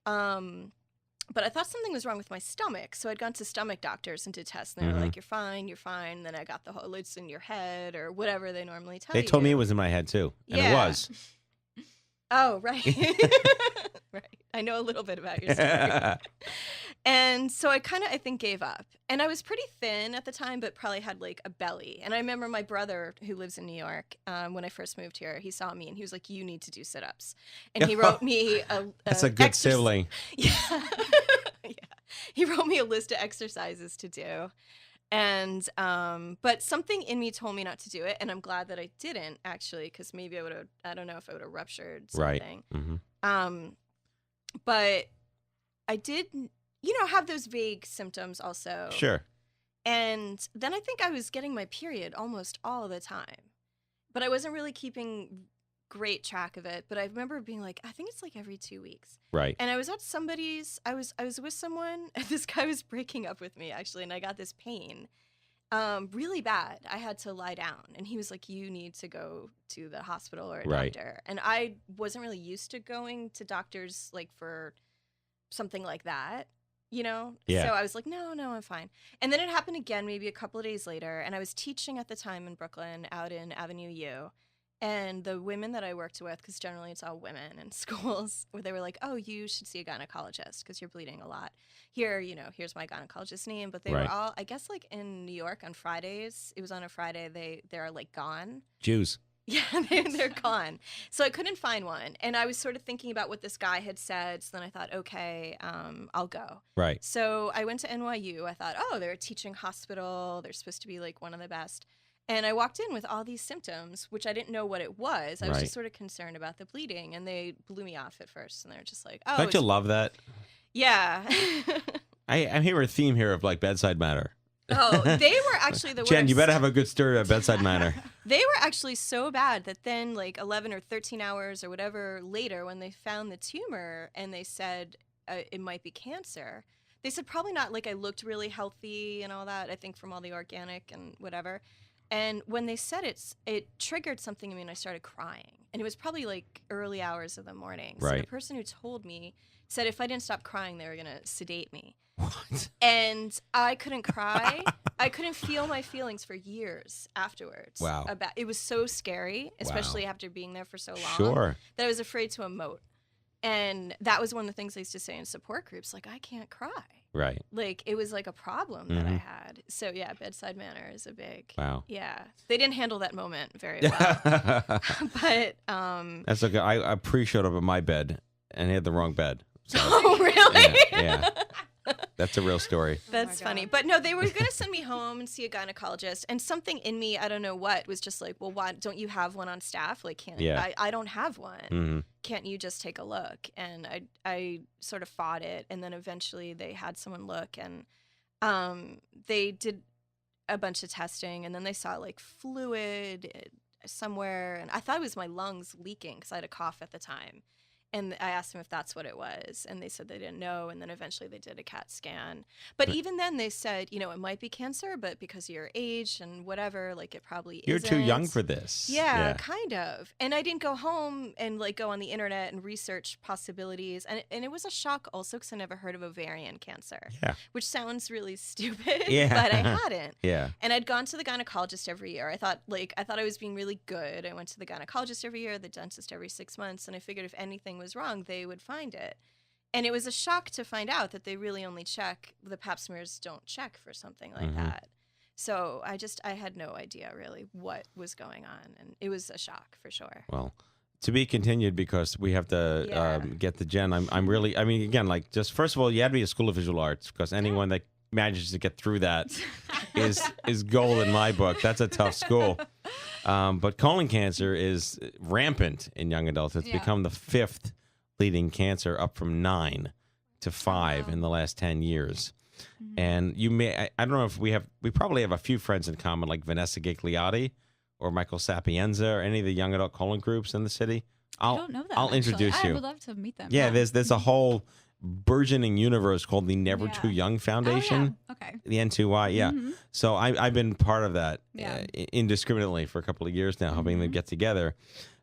But I thought something was wrong with my stomach. So I'd gone to stomach doctors and did tests, and they were like, you're fine. And then I got the whole, it's in your head or whatever they normally tell you. They told me it was in my head too. And it was. Oh, right. Right. I know a little bit about your story. And so I think gave up. And I was pretty thin at the time, but probably had like a belly. And I remember my brother, who lives in New York, when I first moved here, he saw me and he was like, you need to do sit-ups. And he wrote me That's a good sibling. Yeah. Yeah. He wrote me a list of exercises to do. And but something in me told me not to do it, and I'm glad that I didn't, actually, because maybe I don't know if I would have ruptured something. Right. Mm-hmm. But I did, have those vague symptoms also. Sure. And then I think I was getting my period almost all the time, but I wasn't really keeping great track of it. But I remember being like, I think it's like every 2 weeks. Right. And I was at I was with someone, and this guy was breaking up with me, actually, and I got this pain. Really bad. I had to lie down, and he was like, you need to go to the hospital or a doctor. And I wasn't really used to going to doctors like for something like that, Yeah. So I was like, no, I'm fine. And then it happened again, maybe a couple of days later, and I was teaching at the time in Brooklyn out in Avenue U. And the women that I worked with, because generally it's all women in schools, where they were like, oh, you should see a gynecologist because you're bleeding a lot. Here, here's my gynecologist's name. But they were all, I guess, like in New York on Fridays. It was on a Friday. They're like gone. Jews. Yeah, they're gone. So I couldn't find one. And I was sort of thinking about what this guy had said. So then I thought, okay, I'll go. Right. So I went to NYU. I thought, oh, they're a teaching hospital. They're supposed to be like one of the best. And I walked in with all these symptoms, which I didn't know what it was. I was just sort of concerned about the bleeding, and they blew me off at first. And they're just like, oh. Don't you love that? Yeah. I'm hearing a theme here of like bedside manner. Oh, they were actually the worst. Jen, you better have a good story about bedside manner. They were actually so bad that then like 11 or 13 hours or whatever later, when they found the tumor and they said it might be cancer, they said probably not. Like I looked really healthy and all that, I think from all the organic and whatever. And when they said it triggered something in me, and I started crying. And it was probably like early hours of the morning. So the person who told me said if I didn't stop crying, they were going to sedate me. What? And I couldn't cry. I couldn't feel my feelings for years afterwards. Wow. It was so scary, especially after being there for so long, Sure. that I was afraid to emote. And that was one of the things I used to say in support groups, like, I can't cry. Right. Like, it was like a problem that I had. So, yeah, bedside manner is a big. Wow. Yeah. They didn't handle that moment very well. But. That's okay. I pre-showed up at my bed and he had the wrong bed. So, oh, really? Yeah. That's a real story. That's funny. But no, they were going to send me home and see a gynecologist. And something in me, I don't know what, was just like, well, why don't you have one on staff? Like, I don't have one. Mm-hmm. Can't you just take a look? And I sort of fought it. And then eventually they had someone look, and they did a bunch of testing. And then they saw like fluid somewhere. And I thought it was my lungs leaking because I had a cough at the time. And I asked them if that's what it was, and they said they didn't know, and then eventually they did a CAT scan. But even then they said, it might be cancer, but because of your age and whatever, like, it probably isn't. You're too young for this. Yeah, kind of. And I didn't go home and, like, go on the internet and research possibilities. And it was a shock also because I never heard of ovarian cancer, which sounds really stupid, but I hadn't. Yeah. And I'd gone to the gynecologist every year. I thought I was being really good. I went to the gynecologist every year, the dentist every 6 months, and I figured if anything was wrong, they would find it. And it was a shock to find out that they really only check, the pap smears don't check for something like that. So I had no idea really what was going on, and it was a shock for sure. Well, to be continued, because we have to get the Jen. Again, like, just first of all, you had to be a school of visual arts, because anyone that manages to get through that is gold in my book. That's a tough school. But colon cancer is rampant in young adults. It's become the 5th leading cancer, up from 9 to 5 in the last 10 years. And you may, I don't know if we probably have a few friends in common, like Vanessa Gigliotti or Michael Sapienza or any of the young adult colon groups in the city. I don't know them. I'll introduce you. I would love to meet them. Yeah, there's a whole burgeoning universe called the Never Too Young Foundation. Oh, yeah. Okay. The N2Y, So I've been part of that indiscriminately for a couple of years now, helping them get together.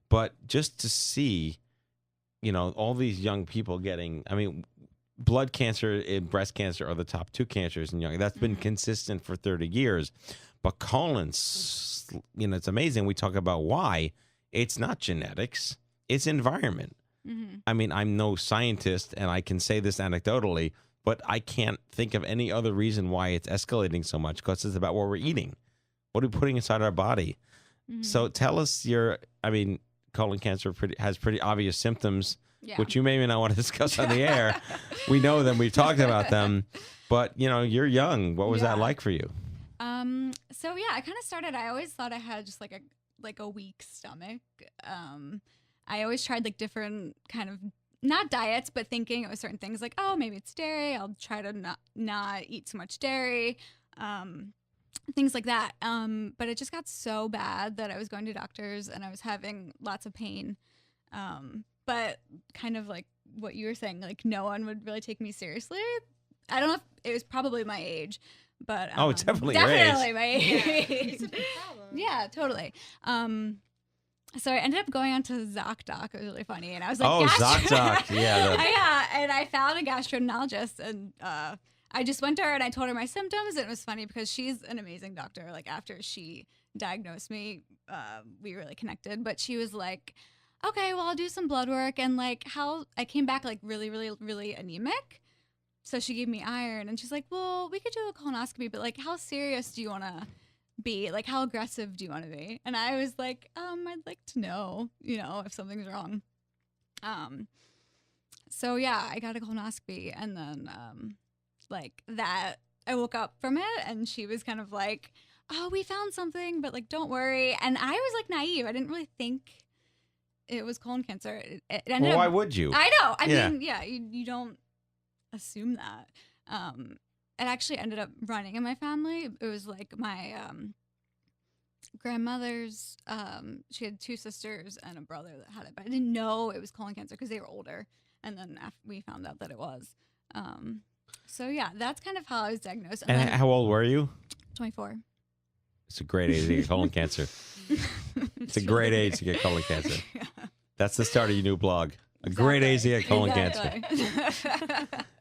But just to see, all these young people getting, blood cancer and breast cancer are the top 2 cancers in young. That's been consistent for 30 years. But colons, it's amazing. We talk about why. It's not genetics. It's environment. I'm no scientist, and I can say this anecdotally, but I can't think of any other reason why it's escalating so much, because it's about what we're eating. What are we putting inside our body? So tell us colon cancer has pretty obvious symptoms, which you may not want to discuss on the air. We know them. We've talked about them. But, you're young. What was that like for you? So, I kind of started, I always thought I had just like a weak stomach. I always tried like different kind of, not diets, but thinking it was certain things like, oh, maybe it's dairy. I'll try to not eat too much dairy. Things like that. But it just got so bad that I was going to doctors and I was having lots of pain. But kind of like what you were saying, like no one would really take me seriously. I don't know if it was probably my age, but it's definitely my age. It's a big problem. Yeah, totally. So I ended up going on to ZocDoc. It was really funny, and I was like, ZocDoc, yeah, and I found a gastroenterologist, and I just went to her and I told her my symptoms. And it was funny because she's an amazing doctor. Like after she diagnosed me, we really connected. But she was like, okay, well, I'll do some blood work. And like how I came back like really, really, really anemic. So she gave me iron and she's like, well, we could do a colonoscopy, but like how serious do you want to be? Like how aggressive do you want to be? And I was like, I'd like to know, if something's wrong. So yeah, I got a colonoscopy and then like that, I woke up from it and she was kind of like, oh, we found something, but like, don't worry. And I was like naive. I didn't really think it was colon cancer. It ended why up, would you? I know. I mean, yeah, you don't assume that. It actually ended up running in my family. It was like my grandmother's, she had 2 sisters and a brother that had it, but I didn't know it was colon cancer because they were older. And then after we found out that it was. So yeah, that's kind of how I was diagnosed. And how old were you? 24. It's a great age to get colon cancer. It's a great age to get colon cancer. Yeah. That's the start of your new blog. A great age to get colon cancer.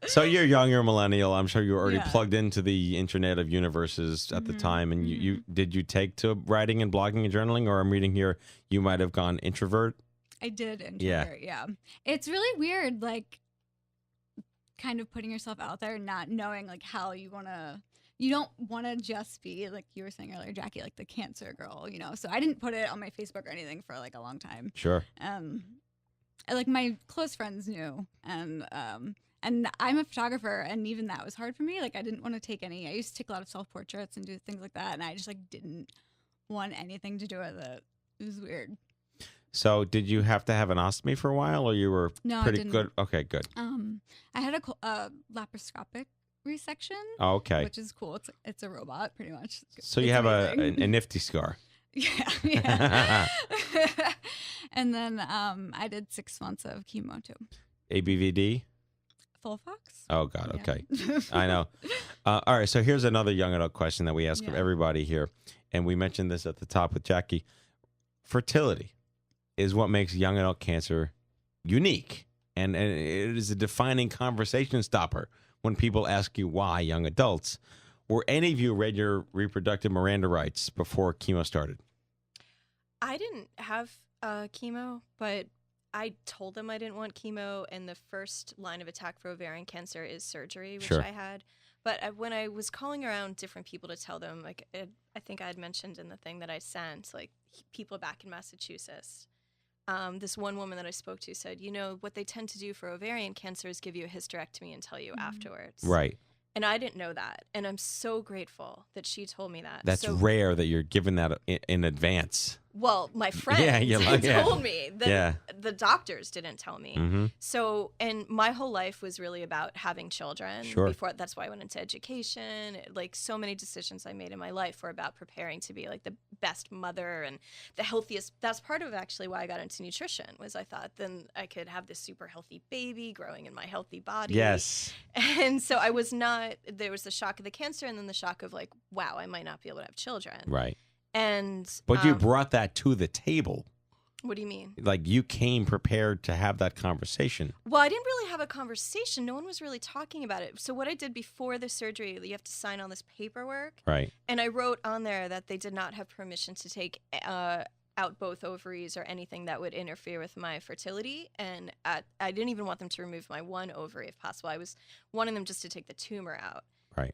So you're young, you're a millennial. I'm sure you were already plugged into the internet of universes at the time. And you did you take to writing and blogging and journaling? Or I'm reading here, you might have gone introvert. I did introvert, yeah. It's really weird, like, kind of putting yourself out there, not knowing, like, how you want to... You don't want to just be, like you were saying earlier, Jackie, like the cancer girl, So I didn't put it on my Facebook or anything for, like, a long time. Sure. Like, my close friends knew, and And I'm a photographer, and even that was hard for me. Like, I didn't want to take any. I used to take a lot of self-portraits and do things like that, and I just like didn't want anything to do with it. It was weird. So, did you have to have an ostomy for a while, or you were No, I pretty didn't. good? Okay, good. I had a laparoscopic resection. Oh, okay. Which is cool. It's a robot, pretty much. So you have a nifty scar. Yeah. And then I did 6 months of chemo too. ABVD? Folfox? Oh, God. Yeah. Okay. I know. All right. So here's another young adult question that we ask of everybody here. And we mentioned this at the top with Jackie. Fertility is what makes young adult cancer unique. And it is a defining conversation stopper when people ask you why young adults. Were any of you read your reproductive Miranda rights before chemo started? I didn't have chemo, but I told them I didn't want chemo, and the first line of attack for ovarian cancer is surgery, which I had. But when I was calling around different people to tell them, like I think I had mentioned in the thing that I sent, like people back in Massachusetts, this one woman that I spoke to said, you know, what they tend to do for ovarian cancer is give you a hysterectomy and tell you afterwards. Right. And I didn't know that. And I'm so grateful that she told me that. That's rare that you're given that in advance. Well, my friend told me that the doctors didn't tell me. Mm-hmm. So, and my whole life was really about having children. Sure. Before, that's why I went into education. Like so many decisions I made in my life were about preparing to be like the best mother and the healthiest. That's part of actually why I got into nutrition, was I thought then I could have this super healthy baby growing in my healthy body. Yes. And so I was not, there was the shock of the cancer and then the shock of like, wow, I might not be able to have children. Right. But you brought that to the table. What do you mean? Like you came prepared to have that conversation. Well, I didn't really have a conversation. No one was really talking about it. So what I did before the surgery, you have to sign all this paperwork. Right. And I wrote on there that they did not have permission to take out both ovaries or anything that would interfere with my fertility. And I didn't even want them to remove my one ovary if possible. I was wanting them just to take the tumor out. Right.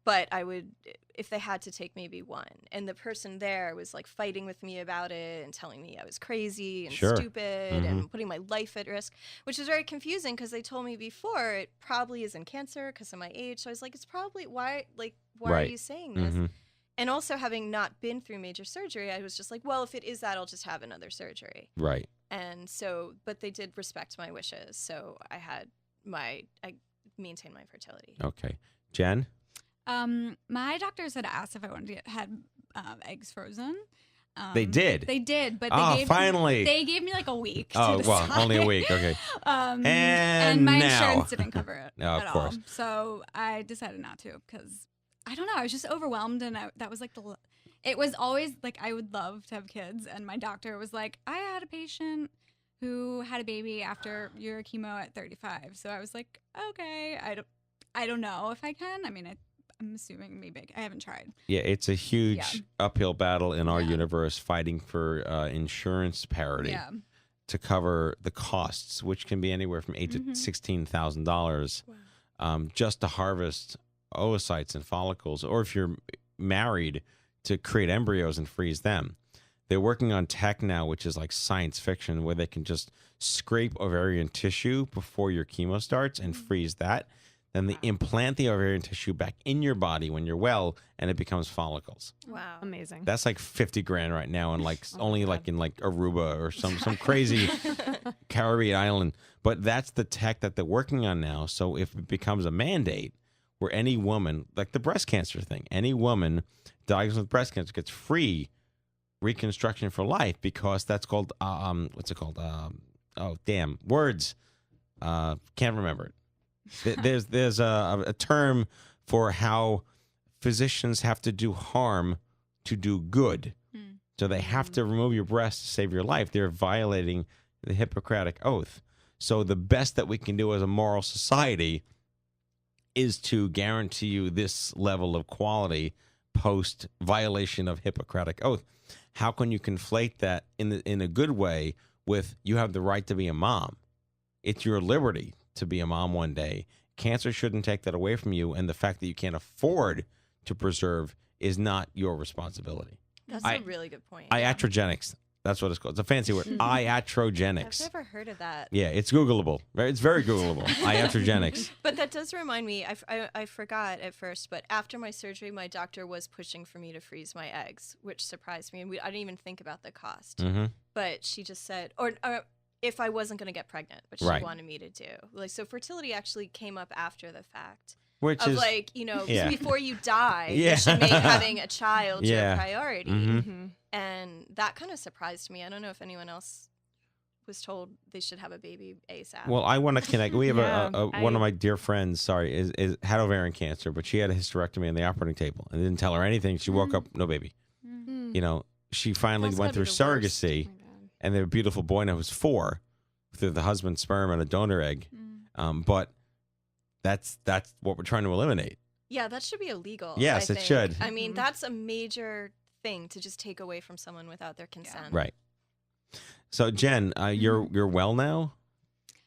But I would, if they had to take maybe one. And the person there was like fighting with me about it and telling me I was crazy and stupid and putting my life at risk, which is very confusing because they told me before it probably isn't cancer because of my age. So I was like, it's probably why are you saying this? And also having not been through major surgery, I was just like, well, if it is that, I'll just have another surgery. Right. And so, but they did respect my wishes. So I maintained my fertility. Okay. Jen? My doctors had asked if I wanted to had eggs frozen. They did? They did, but finally. They gave me like a week to well, decide. only a week. Okay. And my now. insurance didn't cover it No, of at course. all. So I decided not to because, I don't know, I was just overwhelmed. And that was like it was always like I would love to have kids. And my doctor was like, I had a patient who had a baby after your chemo at 35. So I was like, okay, I don't know if I can. I mean, I'm assuming maybe I haven't tried. Yeah, it's a huge uphill battle in our universe fighting for insurance parity to cover the costs, which can be anywhere from $8,000 to $16,000 just to harvest oocytes and follicles, or if you're married, to create embryos and freeze them. They're working on tech now, which is like science fiction, where they can just scrape ovarian tissue before your chemo starts and freeze that. Then they implant the ovarian tissue back in your body when you're well, and it becomes follicles. Wow, amazing. That's like $50,000 right now, and like like in like Aruba or some crazy Caribbean island. But that's the tech that they're working on now. So if it becomes a mandate, where any woman, like the breast cancer thing, any woman diagnosed with breast cancer gets free reconstruction for life, because that's called what's it called? Words. Can't remember it. There's a term for how physicians have to do harm to do good. So they have to remove your breast to save your life. They're violating the Hippocratic Oath. So the best that we can do as a moral society is to guarantee you this level of quality post violation of Hippocratic Oath. How can you conflate that in a good way with you have the right to be a mom? It's your liberty to be a mom one day. Cancer shouldn't take that away from you, and the fact that you can't afford to preserve is not your responsibility. That's a really good point. Iatrogenics. That's what it's called. It's a fancy word. Iatrogenics. I've never heard of that. Yeah, it's Googleable. It's very Googleable. Iatrogenics. But that does remind me, I forgot at first, but after my surgery, my doctor was pushing for me to freeze my eggs, which surprised me. And I didn't even think about the cost. Mm-hmm. But she just said, or if I wasn't going to get pregnant, which she wanted me to do. Like, so fertility actually came up after the fact. Which of is, like, before you die, Yeah. you should make having a child your priority. Mm-hmm. And that kind of surprised me. I don't know if anyone else was told they should have a baby ASAP. Well, I want to connect. We have one of my dear friends, had ovarian cancer, but she had a hysterectomy on the operating table and didn't tell her anything. She woke up, no baby. You know, she finally went through surrogacy, and they have a beautiful boy now who's 4 through the husband's sperm and a donor egg. But that's what we're trying to eliminate. Yeah, that should be illegal. Yes, it should. I mean, that's a major thing to just take away from someone without their consent. Right. So, Jen, you're well now?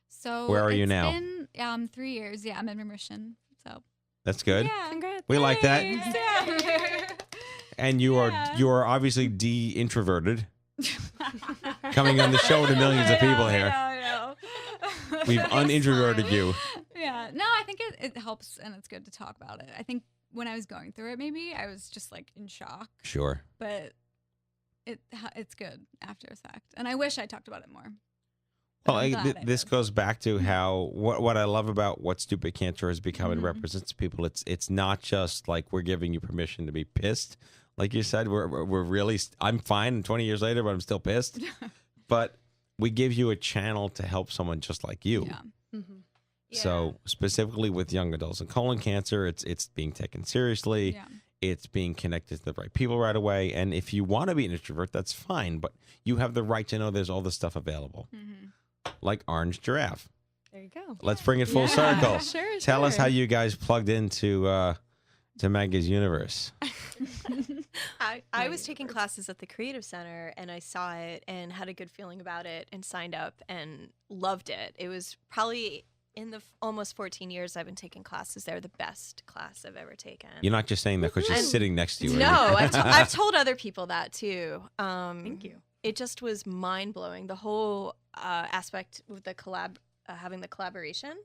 So where are you now? It's been 3 years. Yeah, I'm in remission. So that's good. Yeah, congrats. We like that. Yeah. And you are obviously de-introverted. Coming on the show to millions of people here. I know. We've unintroverted you. Yeah. No, I think it helps, and it's good to talk about it. I think when I was going through it, maybe I was just like in shock. Sure. But it's good after the fact, and I wish I talked about it more. Well, this goes back to how what I love about what Stupid Cancer has become and represents to people. It's not just like we're giving you permission to be pissed, like you said. We're really I'm fine 20 years later, but I'm still pissed. But we give you a channel to help someone just like you. Yeah. So specifically with young adults and colon cancer, it's being taken seriously. Yeah. It's being connected to the right people right away. And if you want to be an introvert, that's fine. But you have the right to know there's all this stuff available. Like Orange Giraffe. There you go. Let's bring it full circle. Sure, Tell us how you guys plugged into to Maggie's universe. I was taking classes at the Creative Center, and I saw it and had a good feeling about it and signed up and loved it. It was probably in the almost 14 years I've been taking classes there, the best class I've ever taken. You're not just saying that because she's sitting next to you. No, I've told other people that too. Thank you. It just was mind-blowing. The whole aspect with the having the collaboration,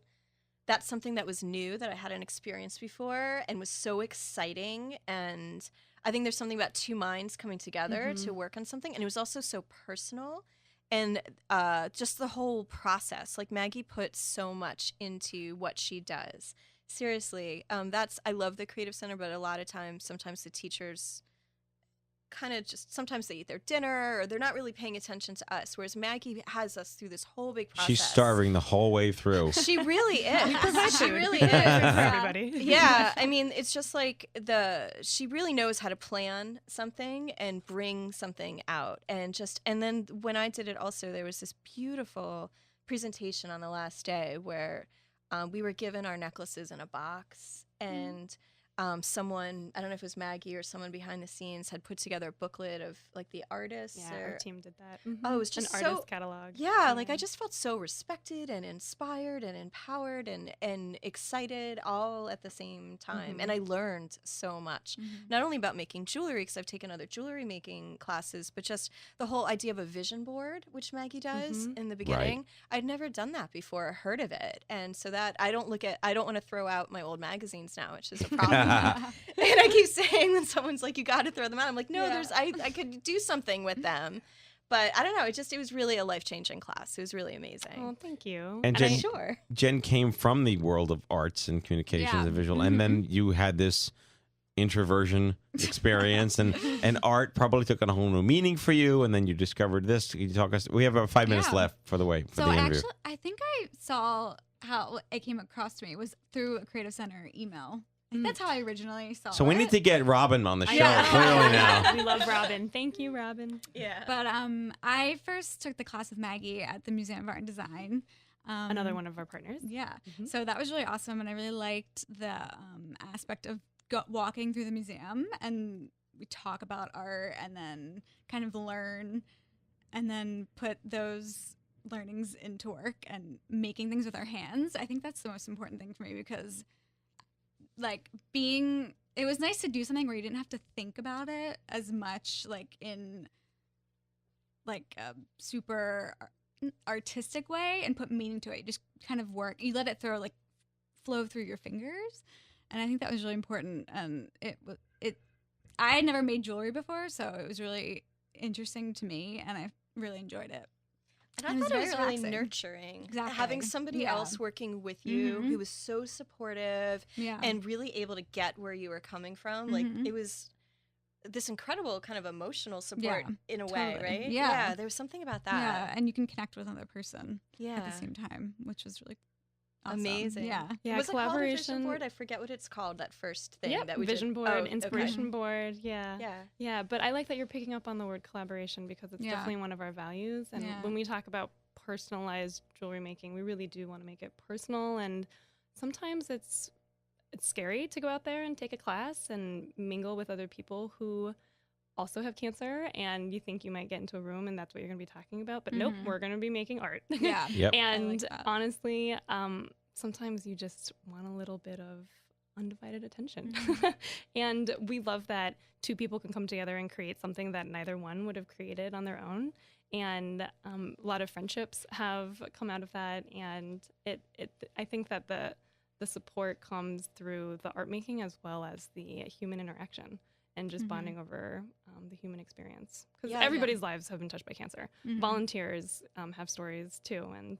that's something that was new that I hadn't experienced before and was so exciting. And I think there's something about two minds coming together to work on something. And it was also so personal. And just the whole process, like Maggie puts so much into what she does. Seriously, I love the Creative Center, but a lot of times, sometimes the teachers kind of sometimes they eat their dinner or they're not really paying attention to us. Whereas Maggie has us through this whole big process. She's starving the whole way through. She really is. She really is. For everybody. Yeah. I mean, it's just like she really knows how to plan something and bring something out. And then when I did it also, there was this beautiful presentation on the last day where we were given our necklaces in a box and someone, I don't know if it was Maggie or someone behind the scenes, had put together a booklet of like the artists. Yeah, our team did that. Oh, it was just an artist catalog. Yeah, like I just felt so respected and inspired and empowered and excited all at the same time. And I learned so much, not only about making jewelry, because I've taken other jewelry making classes, but just the whole idea of a vision board, which Maggie does in the beginning. Right. I'd never done that before or heard of it. And so that I don't want to throw out my old magazines now, which is a problem. And I keep saying when someone's like, you got to throw them out. I'm like, no, I could do something with them. But I don't know. It was really a life-changing class. It was really amazing. Oh, thank you. And Jen came from the world of arts and communications and visual. And then you had this introversion experience and art probably took on a whole new meaning for you. And then you discovered this. Can you talk us? We have about 5 minutes left for the interview. Actually, I think I saw how it came across to me was through a Creative Center email. That's how I originally saw it. So we need to get Robin on the show clearly now. We love Robin. Thank you, Robin. Yeah. But I first took the class with Maggie at the Museum of Art and Design. Another one of our partners. Yeah. So that was really awesome, and I really liked the aspect of walking through the museum, and we talk about art and then kind of learn and then put those learnings into work and making things with our hands. I think that's the most important thing for me because it was nice to do something where you didn't have to think about it as much, like in like a super artistic way and put meaning to it. You just kind of work. You let it flow through your fingers, and I think that was really important. And I had never made jewelry before, so it was really interesting to me, and I really enjoyed it. And I thought it was really nurturing. Exactly. Having somebody else working with you who was so supportive and really able to get where you were coming from. Like, it was this incredible kind of emotional support in a way, right? Yeah, there was something about that. Yeah, and you can connect with another person at the Yeah. same time, which was really awesome. Amazing. Yeah. Was it called a collaboration. vision board? I forget what it's called, that first thing Yep, that we vision did. board, Oh, okay. inspiration board. Yeah. Yeah. Yeah, but I like that you're picking up on the word collaboration because it's definitely one of our values. And when we talk about personalized jewelry making, we really do want to make it personal. And sometimes it's scary to go out there and take a class and mingle with other people who also have cancer, and you think you might get into a room and that's what you're going to be talking about, but nope, we're going to be making art. Yeah. Yep. And honestly, sometimes you just want a little bit of undivided attention. And we love that two people can come together and create something that neither one would have created on their own. And a lot of friendships have come out of that. And I think that the support comes through the art making as well as the human interaction and just bonding over the human experience. Because everybody's lives have been touched by cancer. Volunteers have stories too. And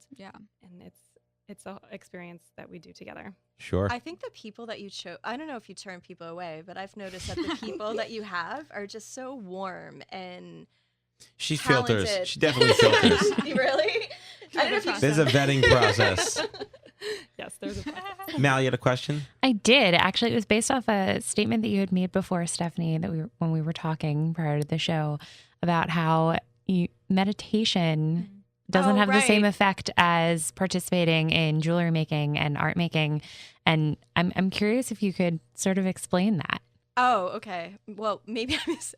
it's an experience that we do together. Sure. I think the people that you chose, I don't know if you turn people away, but I've noticed that the people that you have are just so warm and She talented. filters. She definitely filters. Really? I don't know if you There's a vetting process. Yes, there's a process. Mal, you had a question? I did. Actually, it was based off a statement that you had made before, Stephanie, that when we were talking prior to the show about how meditation doesn't have the same effect as participating in jewelry making and art making. And I'm curious if you could sort of explain that. Oh, okay. Well, maybe I missed.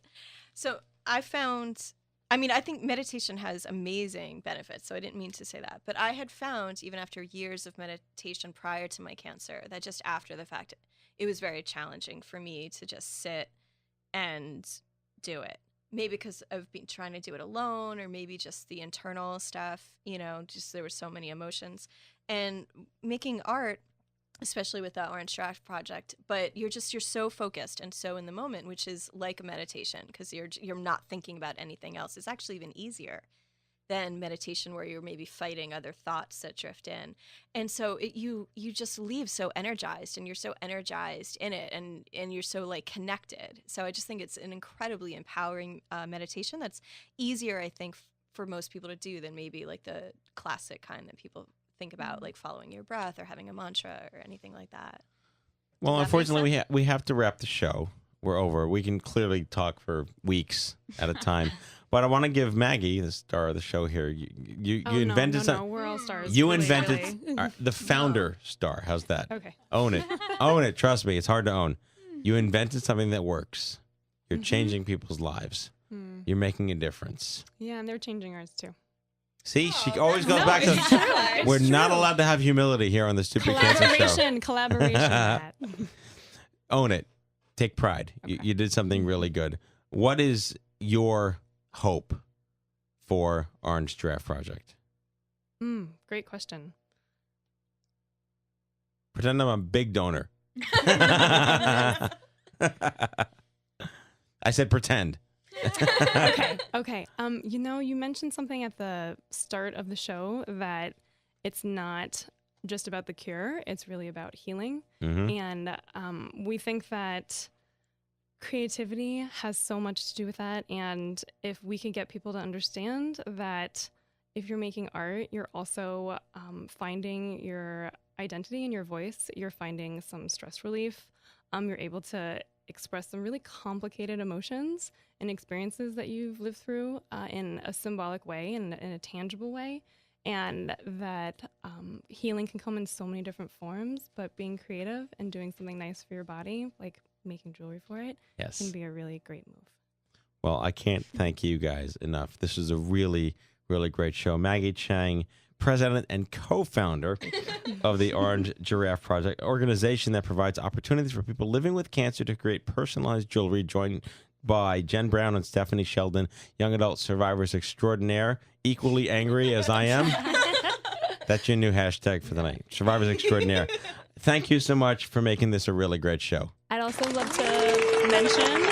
So I found, I think meditation has amazing benefits, so I didn't mean to say that. But I had found, even after years of meditation prior to my cancer, that just after the fact, it was very challenging for me to just sit and do it. Maybe because I've been trying to do it alone, or maybe just the internal stuff, just there were so many emotions. And making art, especially with the Orange Giraffe Project, but you're so focused and so in the moment, which is like a meditation, because you're not thinking about anything else. It's actually even easier than meditation, where you're maybe fighting other thoughts that drift in. And so you just leave so energized, and you're so energized in it, and you're so like connected. So I just think it's an incredibly empowering meditation that's easier, I think, for most people to do than maybe like the classic kind that people think about, like following your breath or having a mantra or anything like that. Well, unfortunately, we have to wrap the show. We're over. We can clearly talk for weeks at a time. But I want to give Maggie, the star of the show here, you invented something. No, we're all stars. You really, invented really. The founder star. How's that? Okay. Own it. Own it. Trust me, it's hard to own. You invented something that works. You're changing people's lives. You're making a difference. Yeah, and they're changing ours too. See, she always goes back to. We're not allowed to have humility here on the Stupid Cancer Show. Collaboration. Own it. Take pride. Okay. You did something really good. What is your hope for Orange Giraffe Project? Great question. Pretend I'm a big donor. I said pretend. Okay. You mentioned something at the start of the show that it's not just about the cure, it's really about healing. And we think that creativity has so much to do with that. And if we can get people to understand that if you're making art, you're also finding your identity and your voice, you're finding some stress relief, you're able to express some really complicated emotions and experiences that you've lived through in a symbolic way and in a tangible way. And that healing can come in so many different forms, but being creative and doing something nice for your body, like making jewelry for it, can be a really great move. Well, I can't thank you guys enough. This is a really, really great show. Maggie Chang, president and co-founder of the Orange Giraffe Project, organization that provides opportunities for people living with cancer to create personalized jewelry. by Jen Brown and Stephanie Sheldon, young adult survivors extraordinaire, equally angry as I am. That's your new hashtag for the night, survivors extraordinaire. Thank you so much for making this a really great show. I'd also love to mention,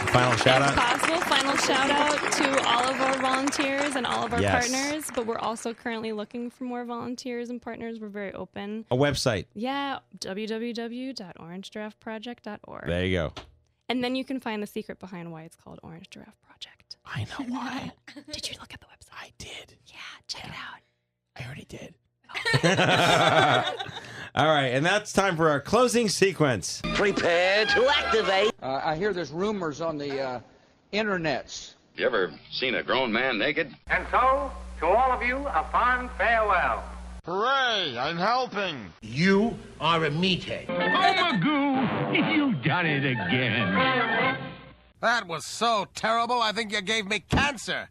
Final shout out. if possible, final shout out to all of our volunteers and all of our Yes. partners. But we're also currently looking for more volunteers and partners. We're very open. A website. Yeah, www.orangegiraffeproject.org. There you go. And then you can find the secret behind why it's called Orange Giraffe Project. I know why. Did you look at the website? I did. Yeah, check it out. I already did. All right, and that's time for our closing sequence. Prepare to activate. I hear there's rumors on the internets. You ever seen a grown man naked? And so, to all of you, a fond farewell. Hooray, I'm helping. You are a meathead. Oh, Magoo, you've done it again. That was so terrible, I think you gave me cancer.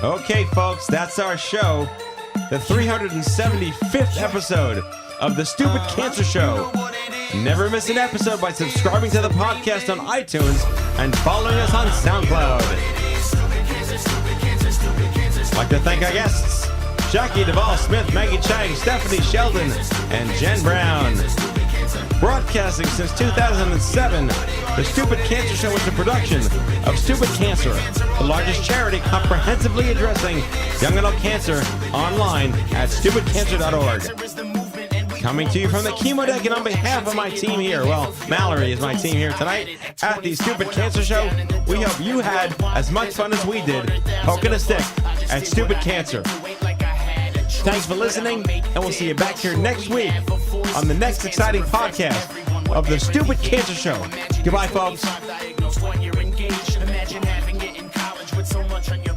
Okay, folks, that's our show. The 375th episode of The Stupid Cancer Show. Never miss an episode by subscribing to the podcast on iTunes and following us on SoundCloud. I'd like to thank our guests, Jackie Duvall-Smith, Maggie Chang, Stephanie Sheldon, and Jen Brown. Broadcasting since 2007, The Stupid Cancer Show is a production of Stupid Cancer, the largest charity comprehensively addressing young adult cancer, online at stupidcancer.org. Coming to you from the chemo deck, and on behalf of my team here, well, Mallory is my team here tonight at the Stupid Cancer Show. We hope you had as much fun as we did poking a stick at Stupid Cancer. Thanks for listening, and we'll see you back here next week on the next exciting podcast of The Stupid Cancer Show. Goodbye, folks. Imagine having it in college with so much on your